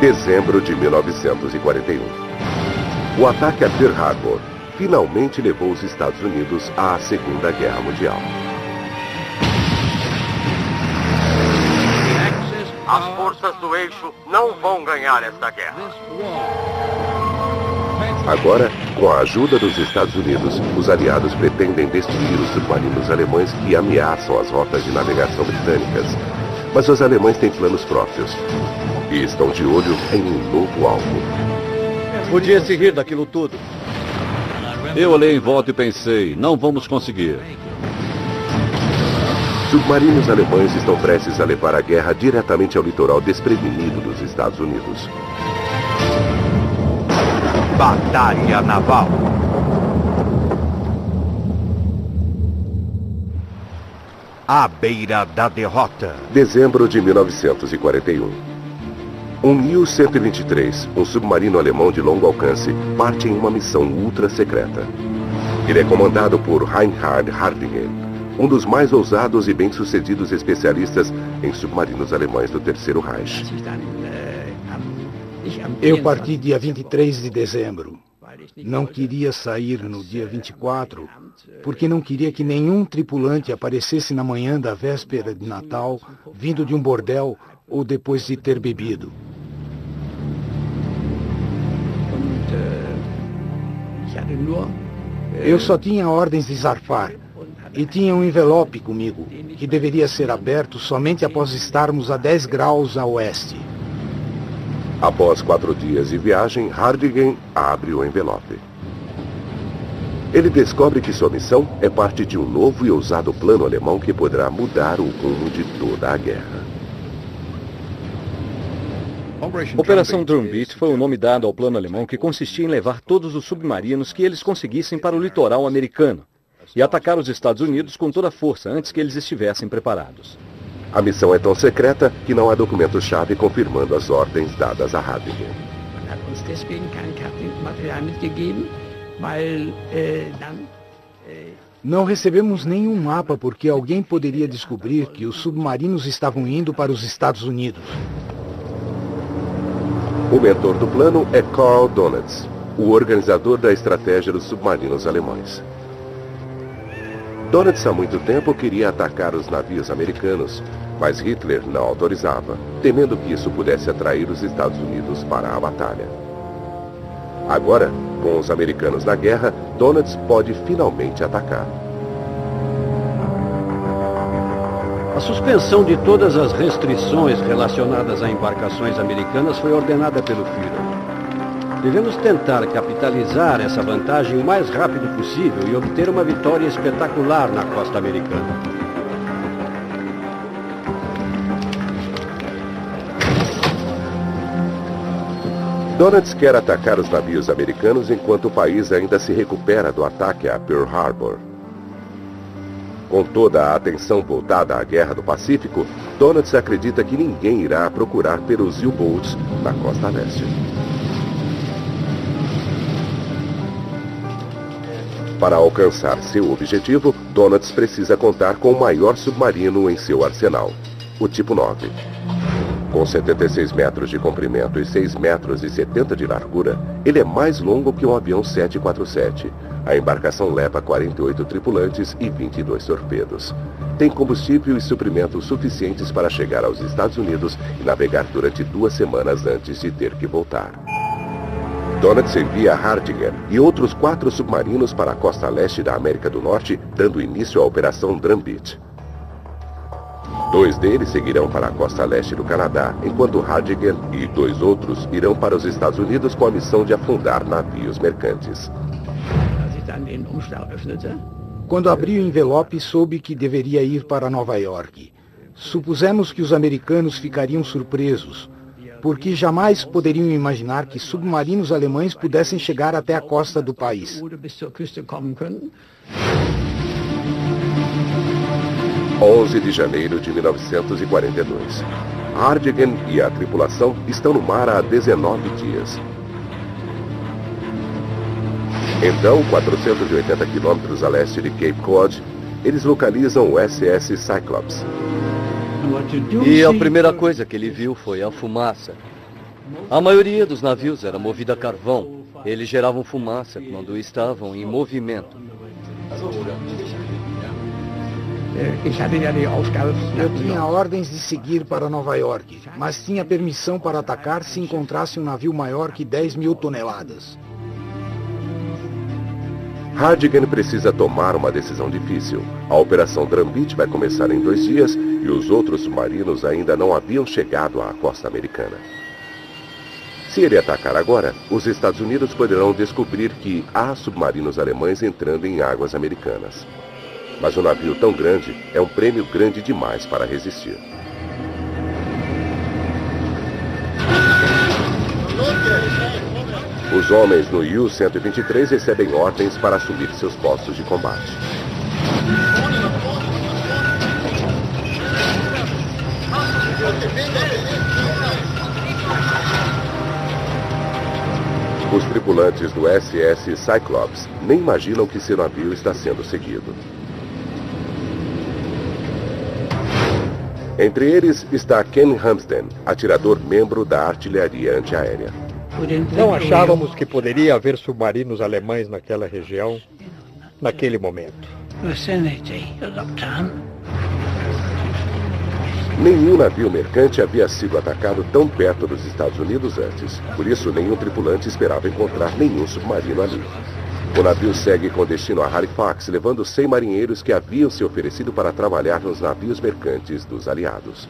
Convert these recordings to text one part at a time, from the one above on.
Dezembro de 1941. O ataque a Pearl Harbor finalmente levou os Estados Unidos à Segunda Guerra Mundial. As forças do eixo não vão ganhar esta guerra. Agora, com a ajuda dos Estados Unidos, os aliados pretendem destruir os submarinos alemães que ameaçam as rotas de navegação britânicas. Mas os alemães têm planos próprios e estão de olho em um novo alvo. Podia se rir daquilo tudo. Eu olhei em volta e pensei, não vamos conseguir. Submarinos alemães estão prestes a levar a guerra diretamente ao litoral desprevenido dos Estados Unidos. Batalha naval. À beira da derrota. Dezembro de 1941. Um U-123, um submarino alemão de longo alcance, parte em uma missão ultra secreta. Ele é comandado por Reinhard Hardingen, um dos mais ousados e bem-sucedidos especialistas em submarinos alemães do Terceiro Reich. Eu parti dia 23 de dezembro. Não queria sair no dia 24, porque não queria que nenhum tripulante aparecesse na manhã da véspera de Natal, vindo de um bordel ou depois de ter bebido. Eu só tinha ordens de zarpar e tinha um envelope comigo, que deveria ser aberto somente após estarmos a 10 graus a oeste. Após 4 dias de viagem, Hardingen abre o envelope. Ele descobre que sua missão é parte de um novo e ousado plano alemão que poderá mudar o rumo de toda a guerra. Operação Drumbeat foi o nome dado ao plano alemão que consistia em levar todos os submarinos que eles conseguissem para o litoral americano e atacar os Estados Unidos com toda a força antes que eles estivessem preparados. A missão é tão secreta que não há documento-chave confirmando as ordens dadas a Hardingen. Não recebemos nenhum mapa porque alguém poderia descobrir que os submarinos estavam indo para os Estados Unidos. O mentor do plano é Karl Donitz, o organizador da estratégia dos submarinos alemães. Donitz há muito tempo queria atacar os navios americanos, mas Hitler não autorizava, temendo que isso pudesse atrair os Estados Unidos para a batalha. Agora, com os americanos na guerra, Donitz pode finalmente atacar. A suspensão de todas as restrições relacionadas a embarcações americanas foi ordenada pelo Führer. Devemos tentar capitalizar essa vantagem o mais rápido possível e obter uma vitória espetacular na costa americana. Donitz quer atacar os navios americanos enquanto o país ainda se recupera do ataque a Pearl Harbor. Com toda a atenção voltada à Guerra do Pacífico, Donitz acredita que ninguém irá procurar pelos U-boats na costa leste. Para alcançar seu objetivo, Donitz precisa contar com o maior submarino em seu arsenal, o Tipo 9. Com 76 metros de comprimento e 6 metros e 70 de largura, ele é mais longo que um avião 747. A embarcação leva 48 tripulantes e 22 torpedos. Tem combustível e suprimentos suficientes para chegar aos Estados Unidos e navegar durante 2 semanas antes de ter que voltar. Donitz envia Hardingen e outros 4 submarinos para a costa leste da América do Norte, dando início à Operação Drumbeat. 2 deles seguirão para a costa leste do Canadá, enquanto Hardingen e 2 outros irão para os Estados Unidos com a missão de afundar navios mercantes. Quando abri o envelope, soube que deveria ir para Nova York. Supusemos que os americanos ficariam surpresos, porque jamais poderiam imaginar que submarinos alemães pudessem chegar até a costa do país. 11 de janeiro de 1942. Hardingen e a tripulação estão no mar há 19 dias. Então, 480 quilômetros a leste de Cape Cod, eles localizam o SS Cyclops. E a primeira coisa que ele viu foi a fumaça. A maioria dos navios era movida a carvão. Eles geravam fumaça quando estavam em movimento. Eu tinha ordens de seguir para Nova York, mas tinha permissão para atacar se encontrasse um navio maior que 10.000 toneladas. Hardigan precisa tomar uma decisão difícil. A Operação Drumbeat vai começar em 2 dias e os outros submarinos ainda não haviam chegado à costa americana. Se ele atacar agora, os Estados Unidos poderão descobrir que há submarinos alemães entrando em águas americanas. Mas um navio tão grande é um prêmio grande demais para resistir. Os homens no U-123 recebem ordens para assumir seus postos de combate. Os tripulantes do SS Cyclops nem imaginam que seu navio está sendo seguido. Entre eles está Ken Hamsden, atirador membro da artilharia antiaérea. Não achávamos que poderia haver submarinos alemães naquela região, naquele momento. Nenhum navio mercante havia sido atacado tão perto dos Estados Unidos antes. Por isso, nenhum tripulante esperava encontrar nenhum submarino ali. O navio segue com destino a Halifax, levando 100 marinheiros que haviam se oferecido para trabalhar nos navios mercantes dos aliados.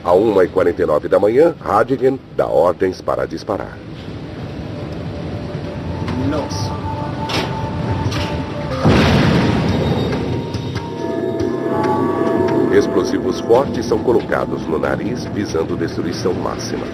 À 1h49 da manhã, Hardigan dá ordens para disparar. Nossa. Explosivos fortes são colocados no nariz, visando destruição máxima.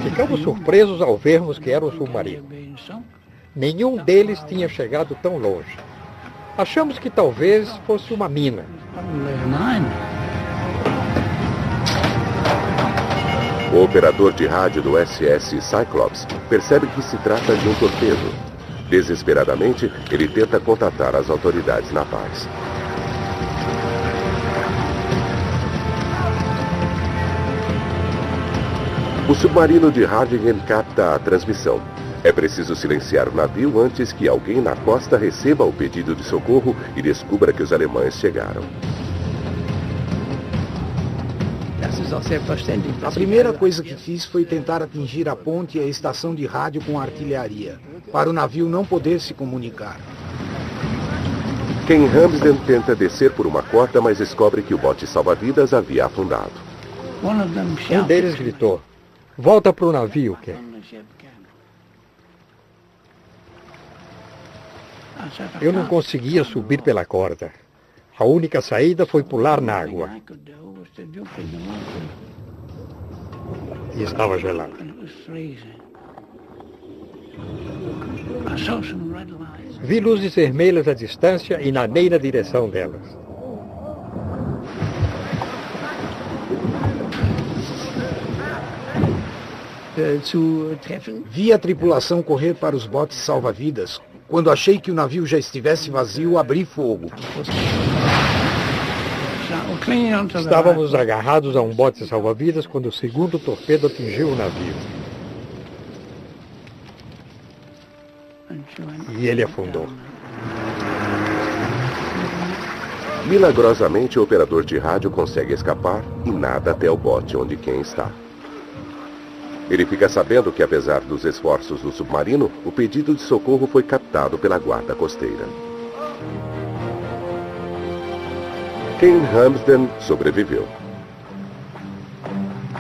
Ficamos surpresos ao vermos que era um submarino. Nenhum deles tinha chegado tão longe. Achamos que talvez fosse uma mina. O operador de rádio do SS Cyclops percebe que se trata de um torpedo. Desesperadamente, ele tenta contatar as autoridades navais. O submarino de Hardigan capta a transmissão. É preciso silenciar o navio antes que alguém na costa receba o pedido de socorro e descubra que os alemães chegaram. A primeira coisa que fiz foi tentar atingir a ponte e a estação de rádio com a artilharia, para o navio não poder se comunicar. Ken Hamsden tenta descer por uma corda, mas descobre que o bote salva-vidas havia afundado. Um deles gritou: "Volta para o navio, Ken." Eu não conseguia subir pela corda. A única saída foi pular na água. E estava gelado. Vi luzes vermelhas à distância e nadei na direção delas. Vi a tripulação correr para os botes salva-vidas. Quando achei que o navio já estivesse vazio, abri fogo. Estávamos agarrados a um bote salva-vidas quando o segundo torpedo atingiu o navio. E ele afundou. Milagrosamente, o operador de rádio consegue escapar e nada até o bote onde Ken está. Ele fica sabendo que, apesar dos esforços do submarino, o pedido de socorro foi captado pela guarda costeira. Ken Hamsden sobreviveu.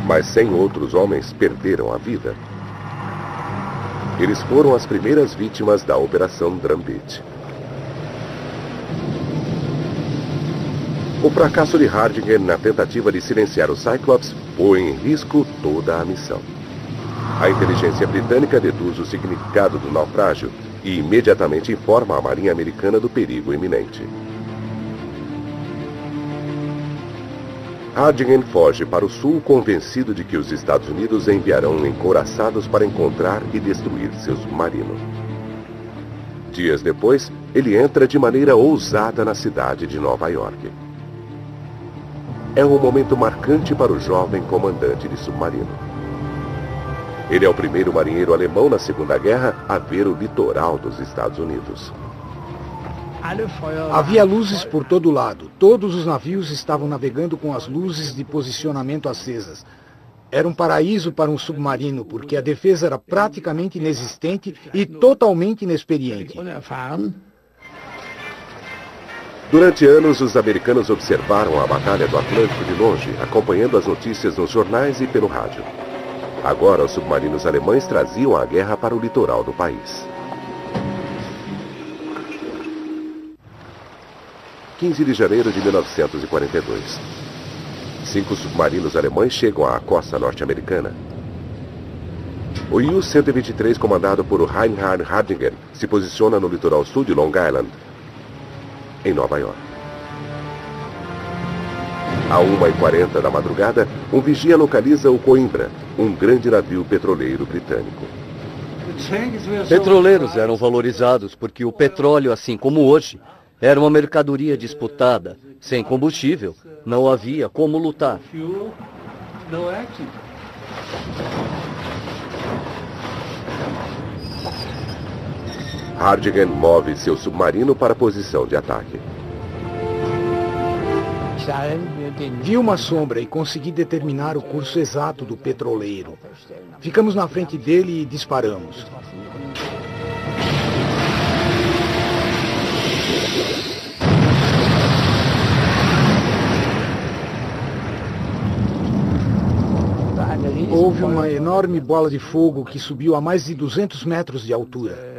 Mas 100 outros homens perderam a vida. Eles foram as primeiras vítimas da Operação Drumbeat. O fracasso de Hardigan na tentativa de silenciar o Cyclops põe em risco toda a missão. A inteligência britânica deduz o significado do naufrágio e imediatamente informa a Marinha Americana do perigo iminente. Hardingen foge para o sul convencido de que os Estados Unidos enviarão encouraçados para encontrar e destruir seu submarino. Dias depois, ele entra de maneira ousada na cidade de Nova York. É um momento marcante para o jovem comandante de submarino. Ele é o primeiro marinheiro alemão na Segunda Guerra a ver o litoral dos Estados Unidos. Havia luzes por todo lado. Todos os navios estavam navegando com as luzes de posicionamento acesas. Era um paraíso para um submarino, porque a defesa era praticamente inexistente e totalmente inexperiente. Durante anos, os americanos observaram a Batalha do Atlântico de longe, acompanhando as notícias nos jornais e pelo rádio. Agora, os submarinos alemães traziam a guerra para o litoral do país. 15 de janeiro de 1942. 5 submarinos alemães chegam à costa norte-americana. O U-123, comandado por Reinhard Hardingen, se posiciona no litoral sul de Long Island, em Nova York. À 1h40 da madrugada, um vigia localiza o Coimbra, um grande navio petroleiro britânico. Petroleiros eram valorizados porque o petróleo, assim como hoje, era uma mercadoria disputada. Sem combustível, não havia como lutar. Hardingen move seu submarino para a posição de ataque. Vi uma sombra e consegui determinar o curso exato do petroleiro. Ficamos na frente dele e disparamos. Houve uma enorme bola de fogo que subiu a mais de 200 metros de altura.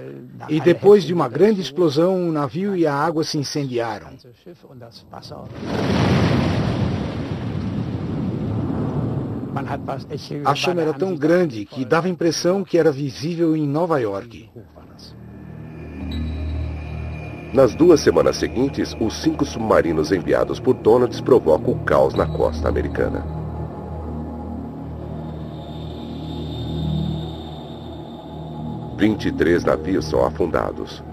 E depois de uma grande explosão, o navio e a água se incendiaram. A chama era tão grande que dava a impressão que era visível em Nova York. Nas 2 semanas seguintes, os 5 submarinos enviados por Donalds provocam o caos na costa americana. 23 navios são afundados.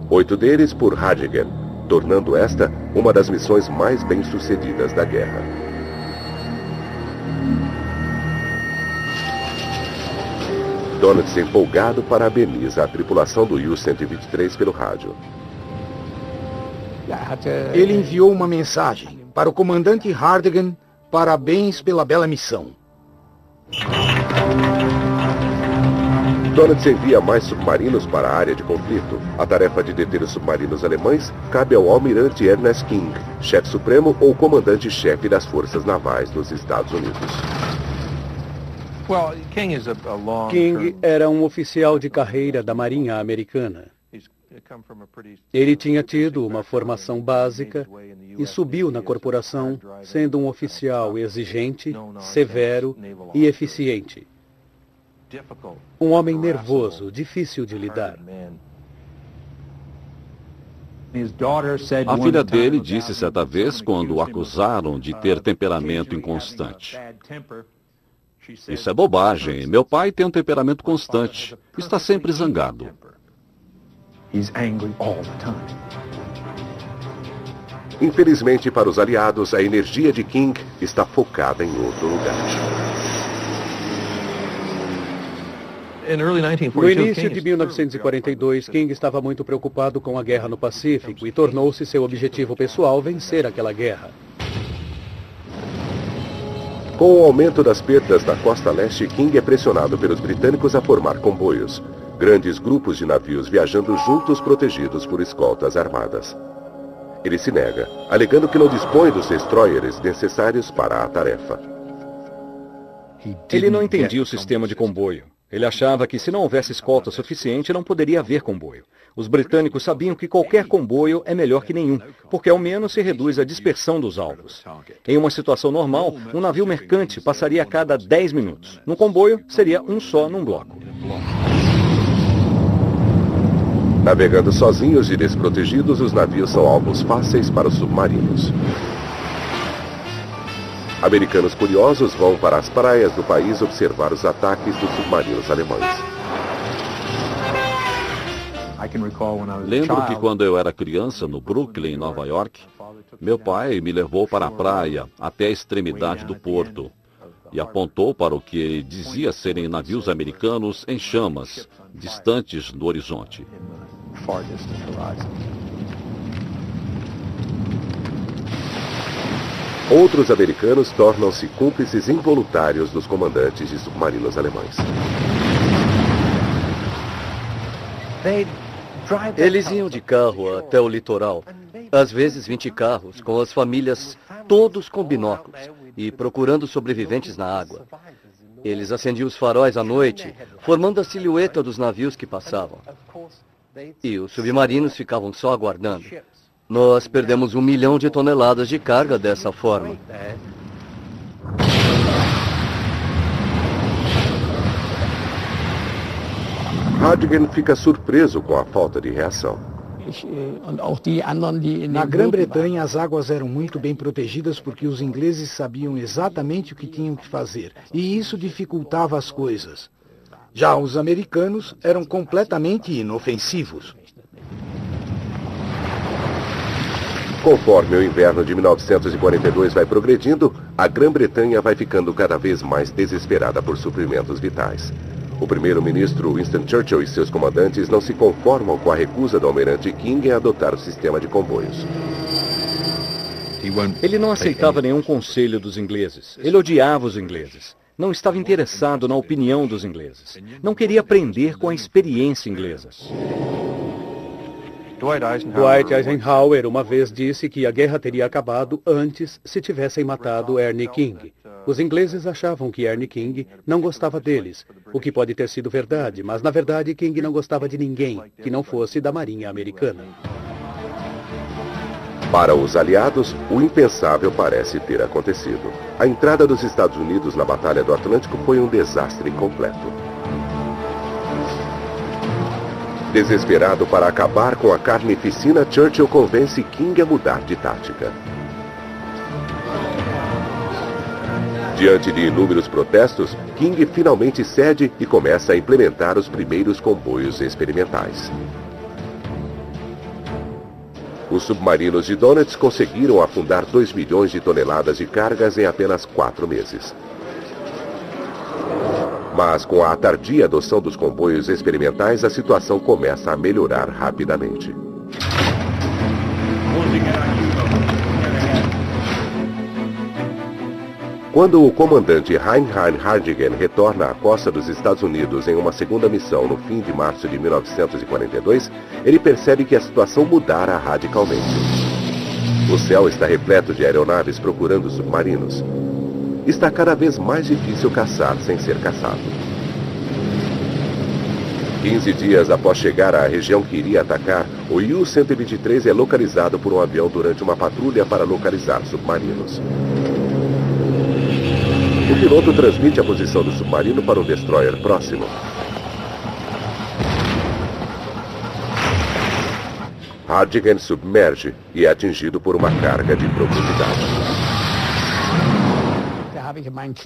8 deles por Hardingen, tornando esta uma das missões mais bem-sucedidas da guerra. Donalds, empolgado, parabeniza a tripulação do U-123 pelo rádio. Ele enviou uma mensagem para o comandante Hardingen: parabéns pela bela missão. Donalds envia mais submarinos para a área de conflito. A tarefa de deter os submarinos alemães cabe ao almirante Ernest King, chefe supremo ou comandante-chefe das forças navais dos Estados Unidos. King era um oficial de carreira da Marinha Americana. Ele tinha tido uma formação básica e subiu na corporação sendo um oficial exigente, severo e eficiente. Um homem nervoso, difícil de lidar. A filha dele disse certa vez, quando o acusaram de ter temperamento inconstante: "Isso é bobagem. Meu pai tem um temperamento constante. Está sempre zangado." Infelizmente para os aliados, a energia de King está focada em outro lugar. No início de 1942, King estava muito preocupado com a guerra no Pacífico e tornou-se seu objetivo pessoal vencer aquela guerra. Com o aumento das perdas na costa leste, King é pressionado pelos britânicos a formar comboios, grandes grupos de navios viajando juntos protegidos por escoltas armadas. Ele se nega, alegando que não dispõe dos destroyers necessários para a tarefa. Ele não entendia o sistema de comboio. Ele achava que se não houvesse escolta suficiente, não poderia haver comboio. Os britânicos sabiam que qualquer comboio é melhor que nenhum, porque ao menos se reduz a dispersão dos alvos. Em uma situação normal, um navio mercante passaria a cada 10 minutos. No comboio, seria um só num bloco. Navegando sozinhos e desprotegidos, os navios são alvos fáceis para os submarinos. Americanos curiosos vão para as praias do país observar os ataques dos submarinos alemães. Lembro que quando eu era criança, no Brooklyn, Nova York, meu pai me levou para a praia, até a extremidade do porto, e apontou para o que ele dizia serem navios americanos em chamas, distantes no horizonte. Outros americanos tornam-se cúmplices involuntários dos comandantes de submarinos alemães. Eles iam de carro até o litoral, às vezes 20 carros, com as famílias todos com binóculos e procurando sobreviventes na água. Eles acendiam os faróis à noite, formando a silhueta dos navios que passavam. E os submarinos ficavam só aguardando. Nós perdemos 1 milhão de toneladas de carga dessa forma. Hardigan fica surpreso com a falta de reação. Na Grã-Bretanha, as águas eram muito bem protegidas porque os ingleses sabiam exatamente o que tinham que fazer, e isso dificultava as coisas. Já os americanos eram completamente inofensivos. Conforme o inverno de 1942 vai progredindo, a Grã-Bretanha vai ficando cada vez mais desesperada por suprimentos vitais. O primeiro-ministro Winston Churchill e seus comandantes não se conformam com a recusa do almirante King em adotar o sistema de comboios. Ele não aceitava nenhum conselho dos ingleses. Ele odiava os ingleses. Não estava interessado na opinião dos ingleses. Não queria aprender com a experiência inglesa. Dwight Eisenhower uma vez disse que a guerra teria acabado antes se tivessem matado Ernie King. Os ingleses achavam que Ernie King não gostava deles, o que pode ter sido verdade, mas na verdade King não gostava de ninguém que não fosse da Marinha Americana. Para os aliados, o impensável parece ter acontecido. A entrada dos Estados Unidos na Batalha do Atlântico foi um desastre completo. Desesperado para acabar com a carnificina, Churchill convence King a mudar de tática. Diante de inúmeros protestos, King finalmente cede e começa a implementar os primeiros comboios experimentais. Os submarinos de Donitz conseguiram afundar 2 milhões de toneladas de cargas em apenas 4 meses. Mas com a tardia adoção dos comboios experimentais, a situação começa a melhorar rapidamente. Quando o comandante Reinhard Hardigan retorna à costa dos Estados Unidos em uma segunda missão no fim de março de 1942, ele percebe que a situação mudara radicalmente. O céu está repleto de aeronaves procurando submarinos. Está cada vez mais difícil caçar sem ser caçado. 15 dias após chegar à região que iria atacar, o U-123 é localizado por um avião durante uma patrulha para localizar submarinos. O piloto transmite a posição do submarino para um destroyer próximo. Hardigan submerge e é atingido por uma carga de profundidade.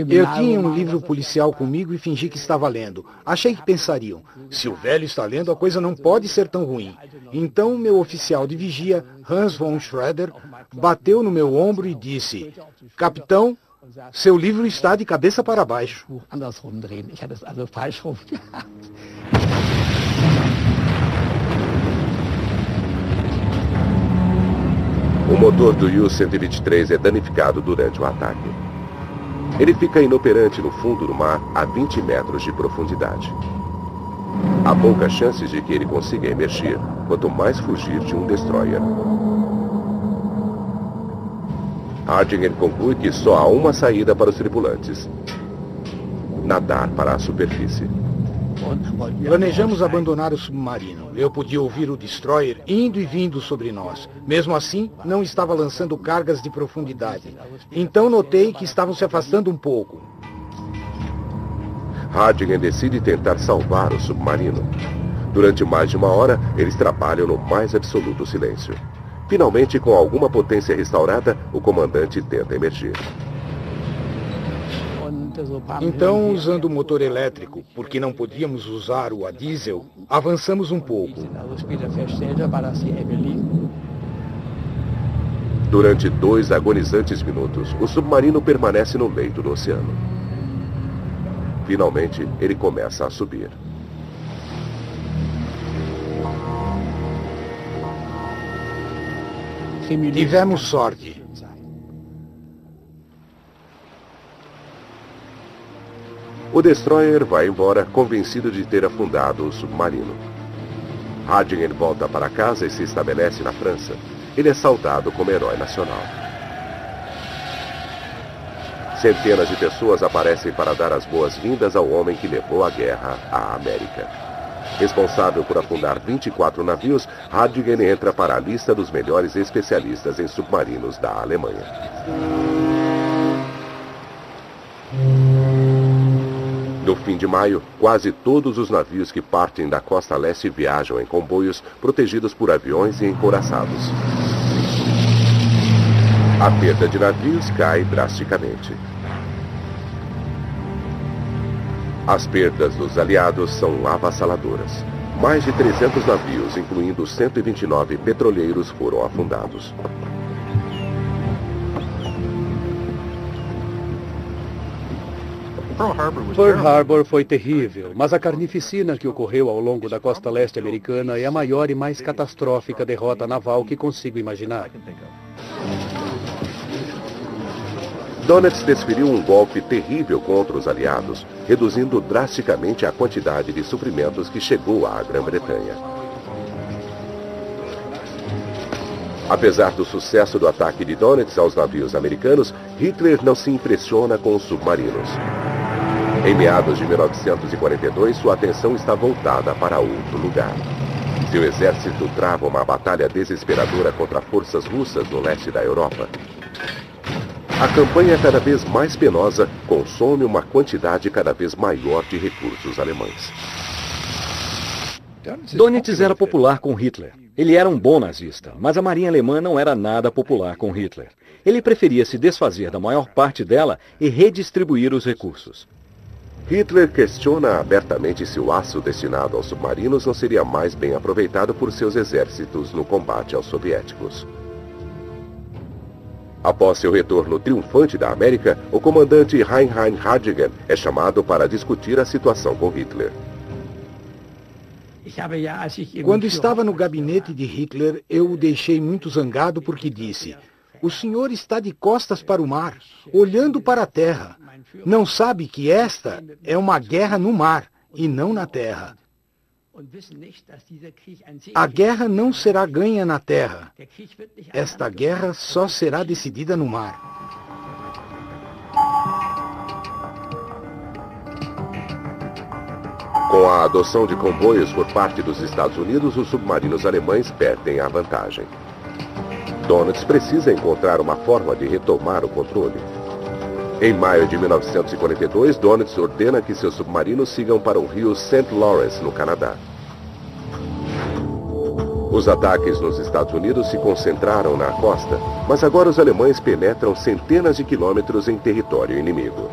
Eu tinha um livro policial comigo e fingi que estava lendo. Achei que pensariam, se o velho está lendo, a coisa não pode ser tão ruim. Então, meu oficial de vigia, Hans von Schroeder, bateu no meu ombro e disse, capitão, seu livro está de cabeça para baixo. O motor do U-123 é danificado durante o ataque. Ele fica inoperante no fundo do mar a 20 metros de profundidade. Há poucas chances de que ele consiga emergir, quanto mais fugir de um destroyer. Hardigan conclui que só há uma saída para os tripulantes: nadar para a superfície. Planejamos abandonar o submarino. Eu podia ouvir o destroyer indo e vindo sobre nós. Mesmo assim, não estava lançando cargas de profundidade. Então notei que estavam se afastando um pouco. Hardigan decide tentar salvar o submarino. Durante mais de 1 hora, eles trabalham no mais absoluto silêncio. Finalmente, com alguma potência restaurada, o comandante tenta emergir. Então, usando o motor elétrico, porque não podíamos usar o a diesel, avançamos um pouco. Durante 2 agonizantes minutos, o submarino permanece no leito do oceano. Finalmente, ele começa a subir. Tivemos sorte. O destroyer vai embora, convencido de ter afundado o submarino. Hardingen volta para casa e se estabelece na França. Ele é saudado como herói nacional. Centenas de pessoas aparecem para dar as boas-vindas ao homem que levou a guerra à América. Responsável por afundar 24 navios, Hardingen entra para a lista dos melhores especialistas em submarinos da Alemanha. No fim de maio, quase todos os navios que partem da costa leste viajam em comboios protegidos por aviões e encouraçados. A perda de navios cai drasticamente. As perdas dos aliados são avassaladoras. Mais de 300 navios, incluindo 129 petroleiros, foram afundados. Pearl Harbor foi terrível, mas a carnificina que ocorreu ao longo da costa leste americana é a maior e mais catastrófica derrota naval que consigo imaginar. Dönitz desferiu um golpe terrível contra os aliados, reduzindo drasticamente a quantidade de suprimentos que chegou à Grã-Bretanha. Apesar do sucesso do ataque de Dönitz aos navios americanos, Hitler não se impressiona com os submarinos. Em meados de 1942, sua atenção está voltada para outro lugar. Seu exército trava uma batalha desesperadora contra forças russas no leste da Europa. A campanha cada vez mais penosa consome uma quantidade cada vez maior de recursos alemães. Dönitz era popular com Hitler. Ele era um bom nazista, mas a marinha alemã não era nada popular com Hitler. Ele preferia se desfazer da maior parte dela e redistribuir os recursos. Hitler questiona abertamente se o aço destinado aos submarinos não seria mais bem aproveitado por seus exércitos no combate aos soviéticos. Após seu retorno triunfante da América, o comandante Heinrich Hardingen é chamado para discutir a situação com Hitler. Quando estava no gabinete de Hitler, eu o deixei muito zangado porque disse: "O senhor está de costas para o mar, olhando para a terra. Não sabe que esta é uma guerra no mar e não na terra. A guerra não será ganha na terra. Esta guerra só será decidida no mar." Com a adoção de comboios por parte dos Estados Unidos, os submarinos alemães perdem a vantagem. Dönitz precisa encontrar uma forma de retomar o controle. Em maio de 1942, Dönitz ordena que seus submarinos sigam para o rio St. Lawrence, no Canadá. Os ataques nos Estados Unidos se concentraram na costa, mas agora os alemães penetram centenas de quilômetros em território inimigo.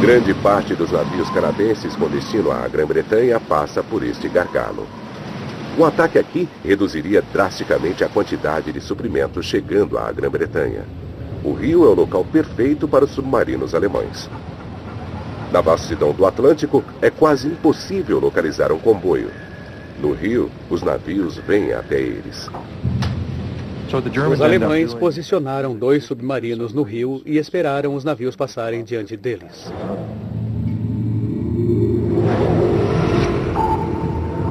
Grande parte dos navios canadenses com destino à Grã-Bretanha passa por este gargalo. Um ataque aqui reduziria drasticamente a quantidade de suprimentos chegando à Grã-Bretanha. O rio é o local perfeito para os submarinos alemães. Na vastidão do Atlântico, é quase impossível localizar um comboio. No rio, os navios vêm até eles. Os alemães posicionaram 2 submarinos no rio e esperaram os navios passarem diante deles.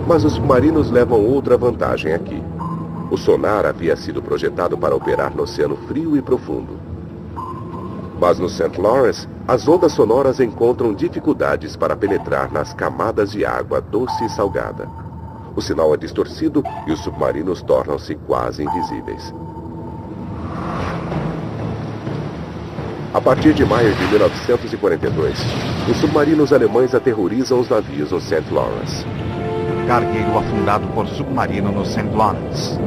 Mas os submarinos levam outra vantagem aqui. O sonar havia sido projetado para operar no oceano frio e profundo. Mas no St. Lawrence, as ondas sonoras encontram dificuldades para penetrar nas camadas de água doce e salgada. O sinal é distorcido e os submarinos tornam-se quase invisíveis. A partir de maio de 1942, os submarinos alemães aterrorizam os navios no St. Lawrence. Cargueiro afundado por submarino no St. Lawrence.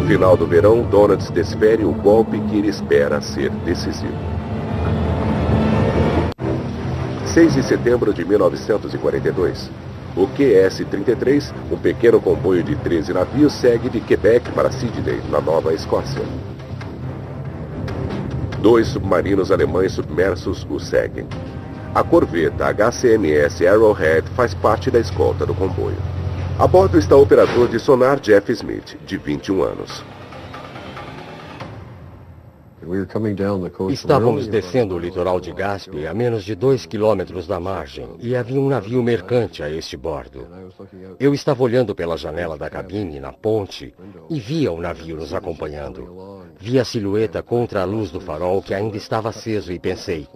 final do verão, Donalds desfere o golpe que ele espera ser decisivo. 6 de setembro de 1942. O QS-33, um pequeno comboio de 13 navios, segue de Quebec para Sydney, na Nova Escócia. 2 submarinos alemães submersos o seguem. A corveta HCMS Arrowhead faz parte da escolta do comboio. A bordo está o operador de sonar Jeff Smith, de 21 anos. Estávamos descendo o litoral de Gaspé a menos de 2 quilômetros da margem e havia um navio mercante a este bordo. Eu estava olhando pela janela da cabine na ponte e via o navio nos acompanhando. Vi a silhueta contra a luz do farol que ainda estava aceso e pensei: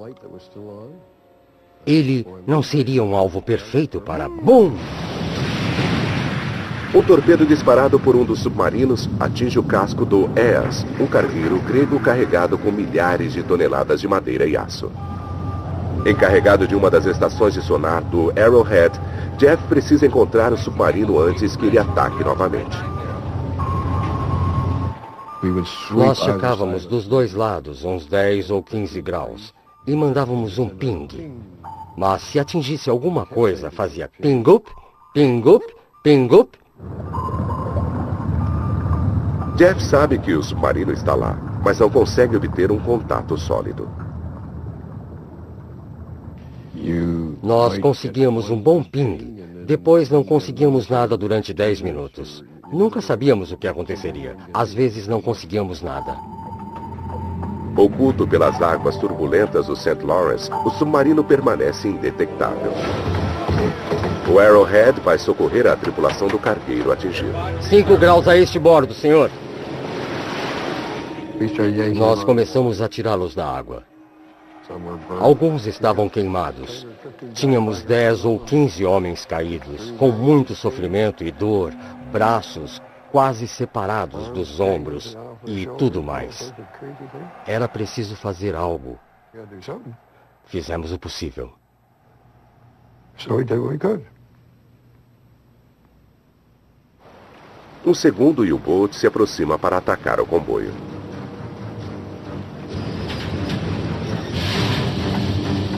ele não seria um alvo perfeito para... BUM! Um torpedo disparado por um dos submarinos atinge o casco do Eas, um cargueiro grego carregado com milhares de toneladas de madeira e aço. Encarregado de uma das estações de sonar do Arrowhead, Jeff precisa encontrar o submarino antes que ele ataque novamente. Nós checávamos dos dois lados uns 10 ou 15 graus e mandávamos um ping. Mas se atingisse alguma coisa, fazia ping-up, ping-up, ping-up. Jeff sabe que o submarino está lá, mas não consegue obter um contato sólido. Nós conseguíamos um bom ping. Depois não conseguíamos nada durante 10 minutos. Nunca sabíamos o que aconteceria. Às vezes não conseguíamos nada. Oculto pelas águas turbulentas do St. Lawrence, o submarino permanece indetectável. O Arrowhead vai socorrer a tripulação do cargueiro atingido. 5 graus a este bordo, senhor. Nós começamos a tirá-los da água. Alguns estavam queimados. Tínhamos 10 ou 15 homens caídos, com muito sofrimento e dor, braços quase separados dos ombros e tudo mais. Era preciso fazer algo. Fizemos o possível. Um segundo U-Boat se aproxima para atacar o comboio.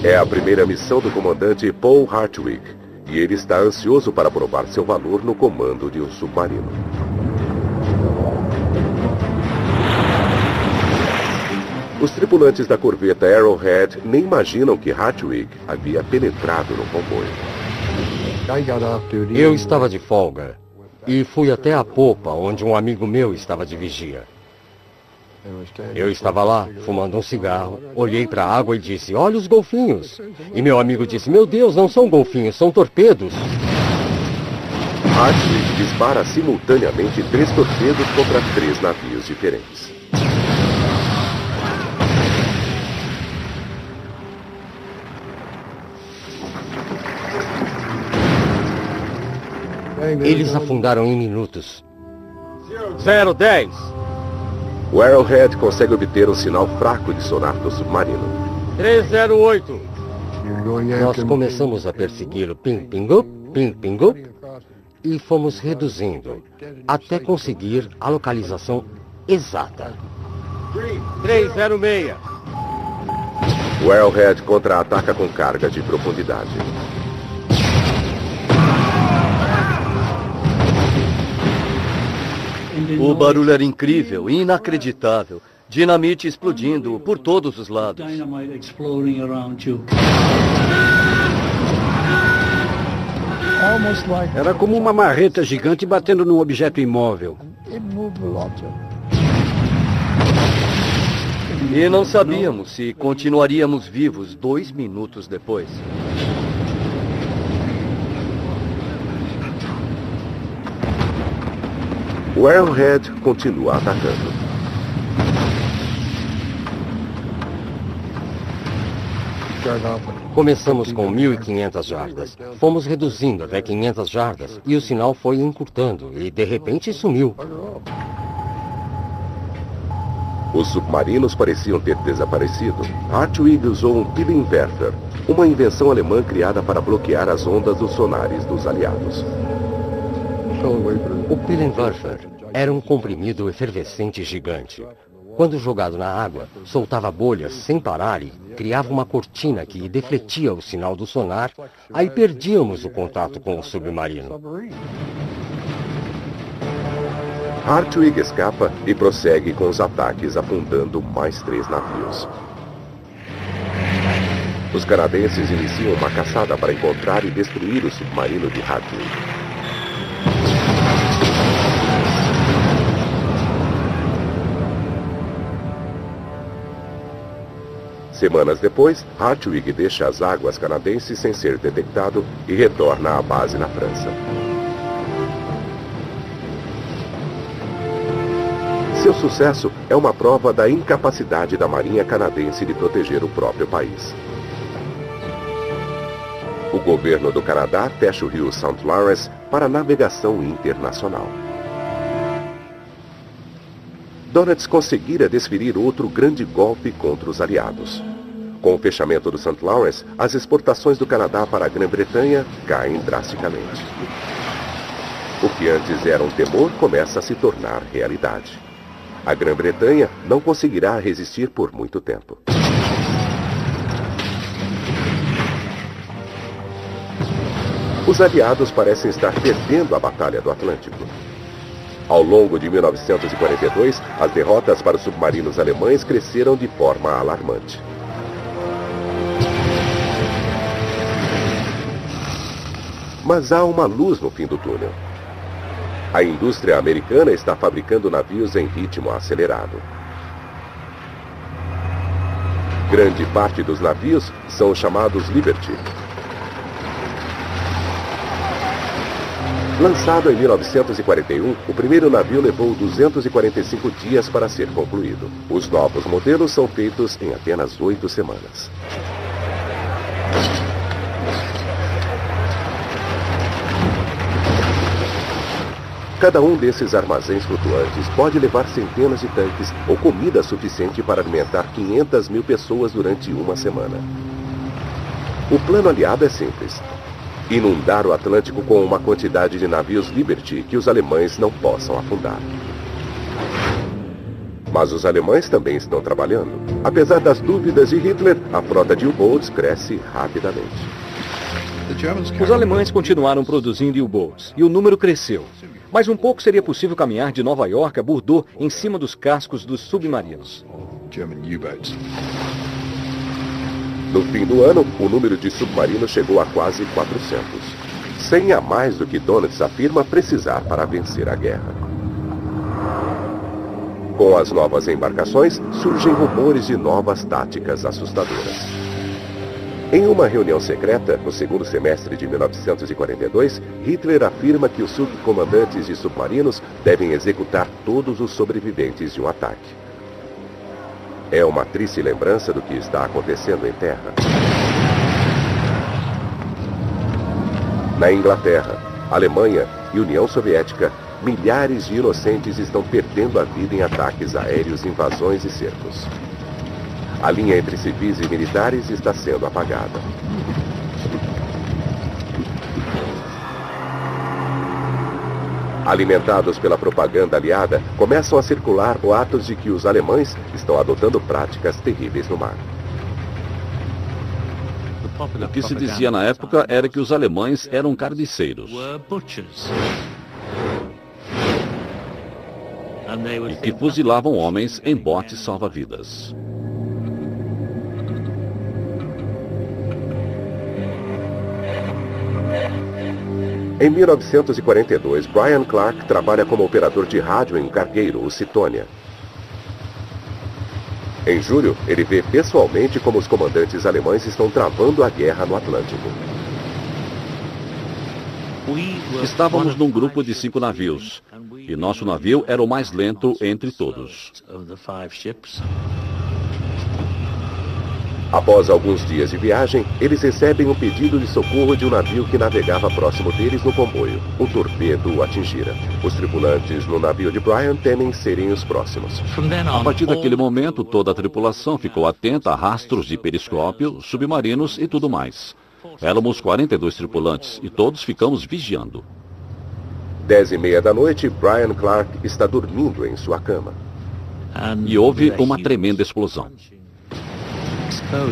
É a primeira missão do comandante Paul Hartwig, e ele está ansioso para provar seu valor no comando de um submarino. Os tripulantes da corveta Arrowhead nem imaginam que Hartwig havia penetrado no comboio. Eu estava de folga e fui até a popa, onde um amigo meu estava de vigia. Eu estava lá, fumando um cigarro, olhei para a água e disse: olha os golfinhos. E meu amigo disse: meu Deus, não são golfinhos, são torpedos. Hartwig dispara simultaneamente 3 torpedos contra 3 navios diferentes. Eles afundaram em minutos. 010. O Arrowhead consegue obter um sinal fraco de sonar do submarino. 308. Nós começamos a persegui-lo ping-ping-up, ping-ping-up, e fomos reduzindo, até conseguir a localização exata. 306. O Arrowhead contra-ataca com carga de profundidade. O barulho era incrível, inacreditável. Dinamite explodindo por todos os lados. Era como uma marreta gigante batendo num objeto imóvel. E não sabíamos se continuaríamos vivos 2 minutos depois. O Arrowhead continua atacando. Começamos com 1.500 jardas. Fomos reduzindo até 500 jardas e o sinal foi encurtando e de repente sumiu. Os submarinos pareciam ter desaparecido. Hartwig usou um Pillenwerfer, uma invenção alemã criada para bloquear as ondas dos sonares dos aliados. O Pillenwerfer Era um comprimido efervescente gigante. Quando jogado na água, soltava bolhas sem parar e criava uma cortina que defletia o sinal do sonar, aí perdíamos o contato com o submarino. Hartwig escapa e prossegue com os ataques, afundando mais 3 navios. Os canadenses iniciam uma caçada para encontrar e destruir o submarino de Hartwig. Semanas depois, Hartwig deixa as águas canadenses sem ser detectado e retorna à base na França. Seu sucesso é uma prova da incapacidade da Marinha canadense de proteger o próprio país. O governo do Canadá fecha o rio St. Lawrence para navegação internacional. Donitz conseguira desferir outro grande golpe contra os aliados. Com o fechamento do St. Lawrence, as exportações do Canadá para a Grã-Bretanha caem drasticamente. O que antes era um temor começa a se tornar realidade. A Grã-Bretanha não conseguirá resistir por muito tempo. Os aliados parecem estar perdendo a Batalha do Atlântico. Ao longo de 1942, as derrotas para os submarinos alemães cresceram de forma alarmante. Mas há uma luz no fim do túnel. A indústria americana está fabricando navios em ritmo acelerado. Grande parte dos navios são os chamados Liberty. Lançado em 1941, o primeiro navio levou 245 dias para ser concluído. Os novos modelos são feitos em apenas 8 semanas. Cada um desses armazéns flutuantes pode levar centenas de tanques ou comida suficiente para alimentar 500 mil pessoas durante uma semana. O plano aliado é simples: inundar o Atlântico com uma quantidade de navios Liberty que os alemães não possam afundar. Mas os alemães também estão trabalhando. Apesar das dúvidas de Hitler, a frota de U-boats cresce rapidamente. Os alemães continuaram produzindo U-boats e o número cresceu. Mais um pouco seria possível caminhar de Nova York a Bordeaux em cima dos cascos dos submarinos. No fim do ano, o número de submarinos chegou a quase 400. 100 a mais do que Donitz afirma precisar para vencer a guerra. Com as novas embarcações, surgem rumores de novas táticas assustadoras. Em uma reunião secreta, no segundo semestre de 1942, Hitler afirma que os subcomandantes de submarinos devem executar todos os sobreviventes de um ataque. É uma triste lembrança do que está acontecendo em terra. Na Inglaterra, Alemanha e União Soviética, milhares de inocentes estão perdendo a vida em ataques aéreos, invasões e cercos. A linha entre civis e militares está sendo apagada. Alimentados pela propaganda aliada, começam a circular boatos de que os alemães estão adotando práticas terríveis no mar. O que se dizia na época era que os alemães eram carniceiros. E que fuzilavam homens em botes salva-vidas. Em 1942, Brian Clark trabalha como operador de rádio em um cargueiro, o Citonia. Em julho, ele vê pessoalmente como os comandantes alemães estão travando a guerra no Atlântico. Estávamos num grupo de 5 navios, e nosso navio era o mais lento entre todos. Após alguns dias de viagem, eles recebem um pedido de socorro de um navio que navegava próximo deles no comboio. Um torpedo o atingira. Os tripulantes no navio de Brian temem serem os próximos. A partir daquele momento, toda a tripulação ficou atenta a rastros de periscópio, submarinos e tudo mais. Éramos 42 tripulantes e todos ficamos vigiando. 10h30 da noite, Brian Clark está dormindo em sua cama. E houve uma tremenda explosão.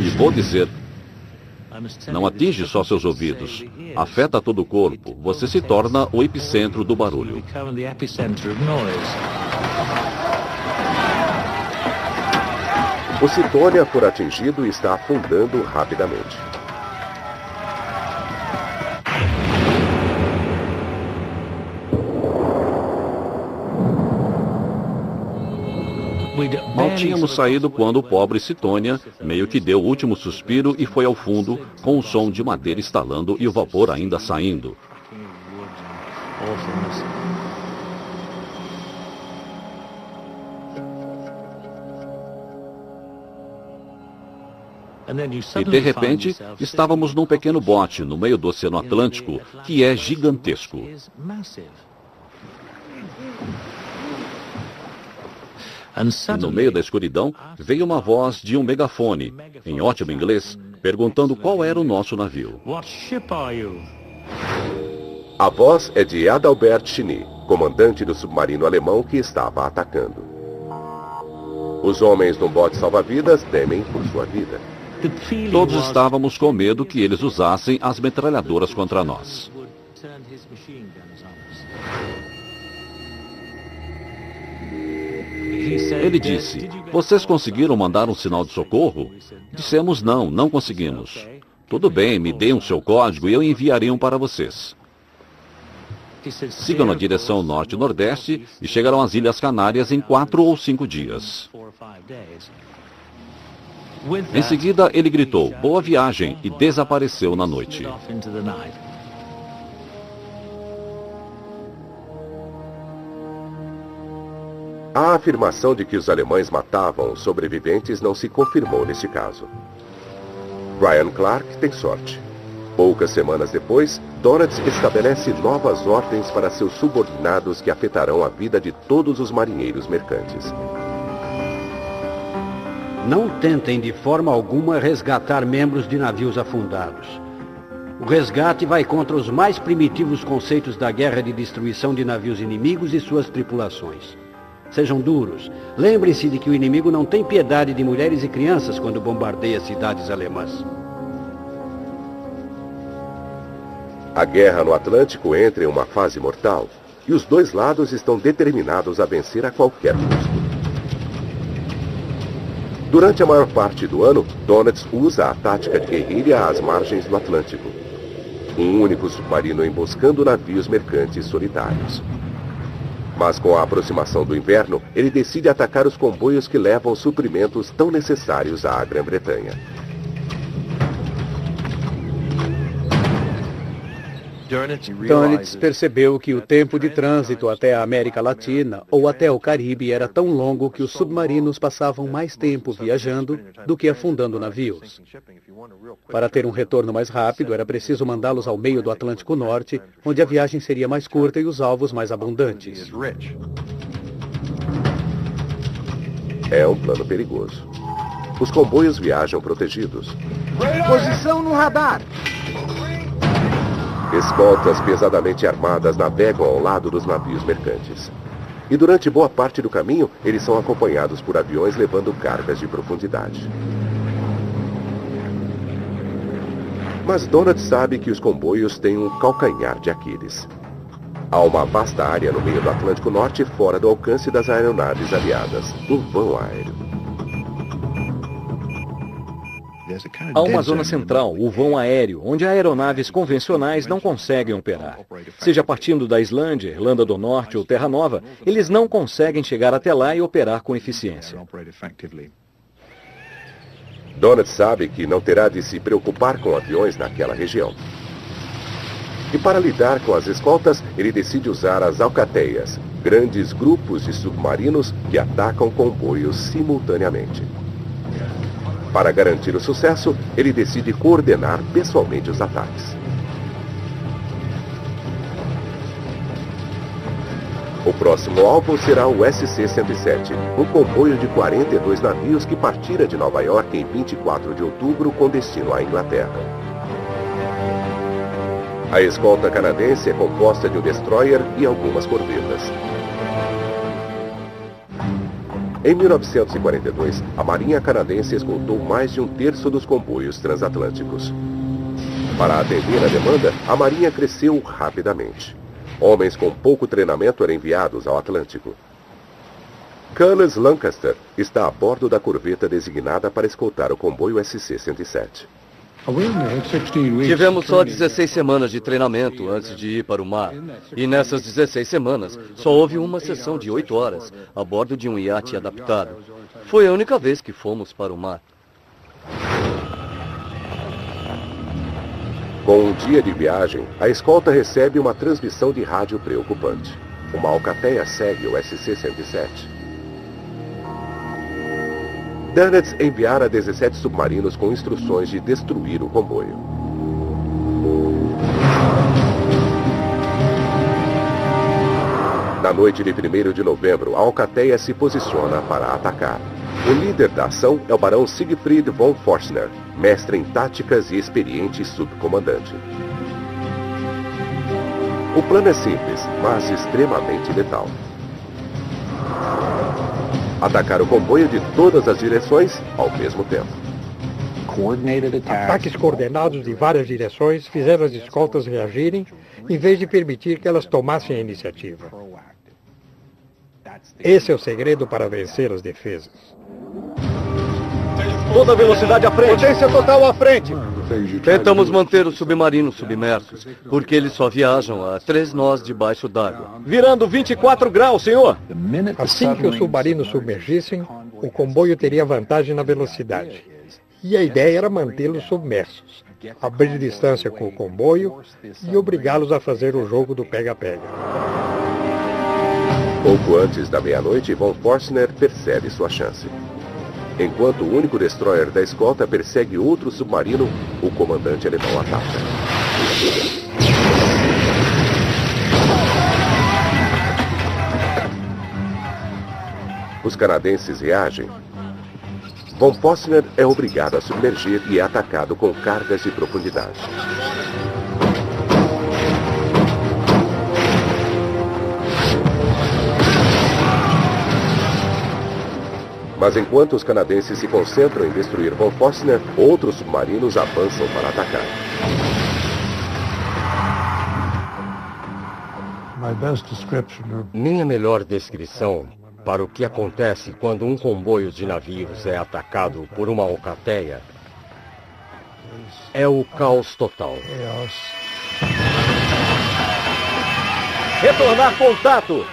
E vou dizer, não atinge só seus ouvidos, afeta todo o corpo. Você se torna o epicentro do barulho. O Cydonia foi atingido e está afundando rapidamente. Mal tínhamos saído quando o pobre Cydonia meio que deu o último suspiro e foi ao fundo, com o som de madeira estalando e o vapor ainda saindo. E de repente, estávamos num pequeno bote no meio do Oceano Atlântico, que é gigantesco. E no meio da escuridão, veio uma voz de um megafone, em ótimo inglês, perguntando qual era o nosso navio. A voz é de Adalbert Chiny, comandante do submarino alemão que estava atacando. Os homens no bote salva-vidas temem por sua vida. Todos estávamos com medo que eles usassem as metralhadoras contra nós. Ele disse, vocês conseguiram mandar um sinal de socorro? Dissemos não, não conseguimos. Tudo bem, me dê um seu código e eu enviarei um para vocês. Sigam na direção norte-nordeste e chegarão às Ilhas Canárias em 4 ou 5 dias. Em seguida, ele gritou, boa viagem, e desapareceu na noite. A afirmação de que os alemães matavam os sobreviventes não se confirmou neste caso. Brian Clark tem sorte. Poucas semanas depois, Donitz estabelece novas ordens para seus subordinados que afetarão a vida de todos os marinheiros mercantes. Não tentem de forma alguma resgatar membros de navios afundados. O resgate vai contra os mais primitivos conceitos da guerra de destruição de navios inimigos e suas tripulações. Sejam duros. Lembrem-se de que o inimigo não tem piedade de mulheres e crianças quando bombardeia cidades alemãs. A guerra no Atlântico entra em uma fase mortal e os dois lados estão determinados a vencer a qualquer custo. Durante a maior parte do ano, Donitz usa a tática de guerrilha às margens do Atlântico. Um único submarino emboscando navios mercantes solitários. Mas com a aproximação do inverno, ele decide atacar os comboios que levam suprimentos tão necessários à Grã-Bretanha. Donitz percebeu que o tempo de trânsito até a América Latina ou até o Caribe era tão longo que os submarinos passavam mais tempo viajando do que afundando navios. Para ter um retorno mais rápido, era preciso mandá-los ao meio do Atlântico Norte, onde a viagem seria mais curta e os alvos mais abundantes. É um plano perigoso. Os comboios viajam protegidos. Posição no radar! Escoltas pesadamente armadas navegam ao lado dos navios mercantes. E durante boa parte do caminho, eles são acompanhados por aviões levando cargas de profundidade. Mas Donitz sabe que os comboios têm um calcanhar de Aquiles. Há uma vasta área no meio do Atlântico Norte fora do alcance das aeronaves aliadas, um vão aéreo. Há uma zona central, o vão aéreo, onde aeronaves convencionais não conseguem operar. Seja partindo da Islândia, Irlanda do Norte ou Terra Nova, eles não conseguem chegar até lá e operar com eficiência. Donitz sabe que não terá de se preocupar com aviões naquela região. E para lidar com as escoltas, ele decide usar as alcateias, grandes grupos de submarinos que atacam comboios simultaneamente. Para garantir o sucesso, ele decide coordenar pessoalmente os ataques. O próximo alvo será o SC-107, um comboio de 42 navios que partira de Nova York em 24 de outubro com destino à Inglaterra. A escolta canadense é composta de um destroyer e algumas corvetas. Em 1942, a Marinha Canadense escoltou mais de um terço dos comboios transatlânticos. Para atender a demanda, a Marinha cresceu rapidamente. Homens com pouco treinamento eram enviados ao Atlântico. Cullis Lancaster está a bordo da corveta designada para escoltar o comboio SC-107. Tivemos só 16 semanas de treinamento antes de ir para o mar. E nessas 16 semanas, só houve uma sessão de 8 horas a bordo de um iate adaptado. Foi a única vez que fomos para o mar. Com um dia de viagem, a escolta recebe uma transmissão de rádio preocupante. Uma alcateia segue o SC-107. Dönitz enviara 17 submarinos com instruções de destruir o comboio. Na noite de 1º de novembro, a alcateia se posiciona para atacar. O líder da ação é o barão Siegfried von Forstner, mestre em táticas e experiente subcomandante. O plano é simples, mas extremamente letal. Atacar o comboio de todas as direções ao mesmo tempo. Ataques coordenados de várias direções fizeram as escoltas reagirem, em vez de permitir que elas tomassem a iniciativa. Esse é o segredo para vencer as defesas. Toda velocidade à frente. Potência total à frente. Tentamos manter os submarinos submersos, porque eles só viajam a 3 nós debaixo d'água. Virando 24 graus, senhor. Assim que os submarinos submergissem, o comboio teria vantagem na velocidade. E a ideia era mantê-los submersos, abrir distância com o comboio e obrigá-los a fazer o jogo do pega-pega. Pouco antes da meia-noite, von Forstner percebe sua chance. Enquanto o único destroyer da escolta persegue outro submarino, o comandante alemão ataca. Os canadenses reagem. Von Forstner é obrigado a submergir e é atacado com cargas de profundidade. Mas enquanto os canadenses se concentram em destruir von Forstner, outros submarinos avançam para atacar. Minha melhor descrição para o que acontece quando um comboio de navios é atacado por uma alcateia é o caos total. Retornar contato!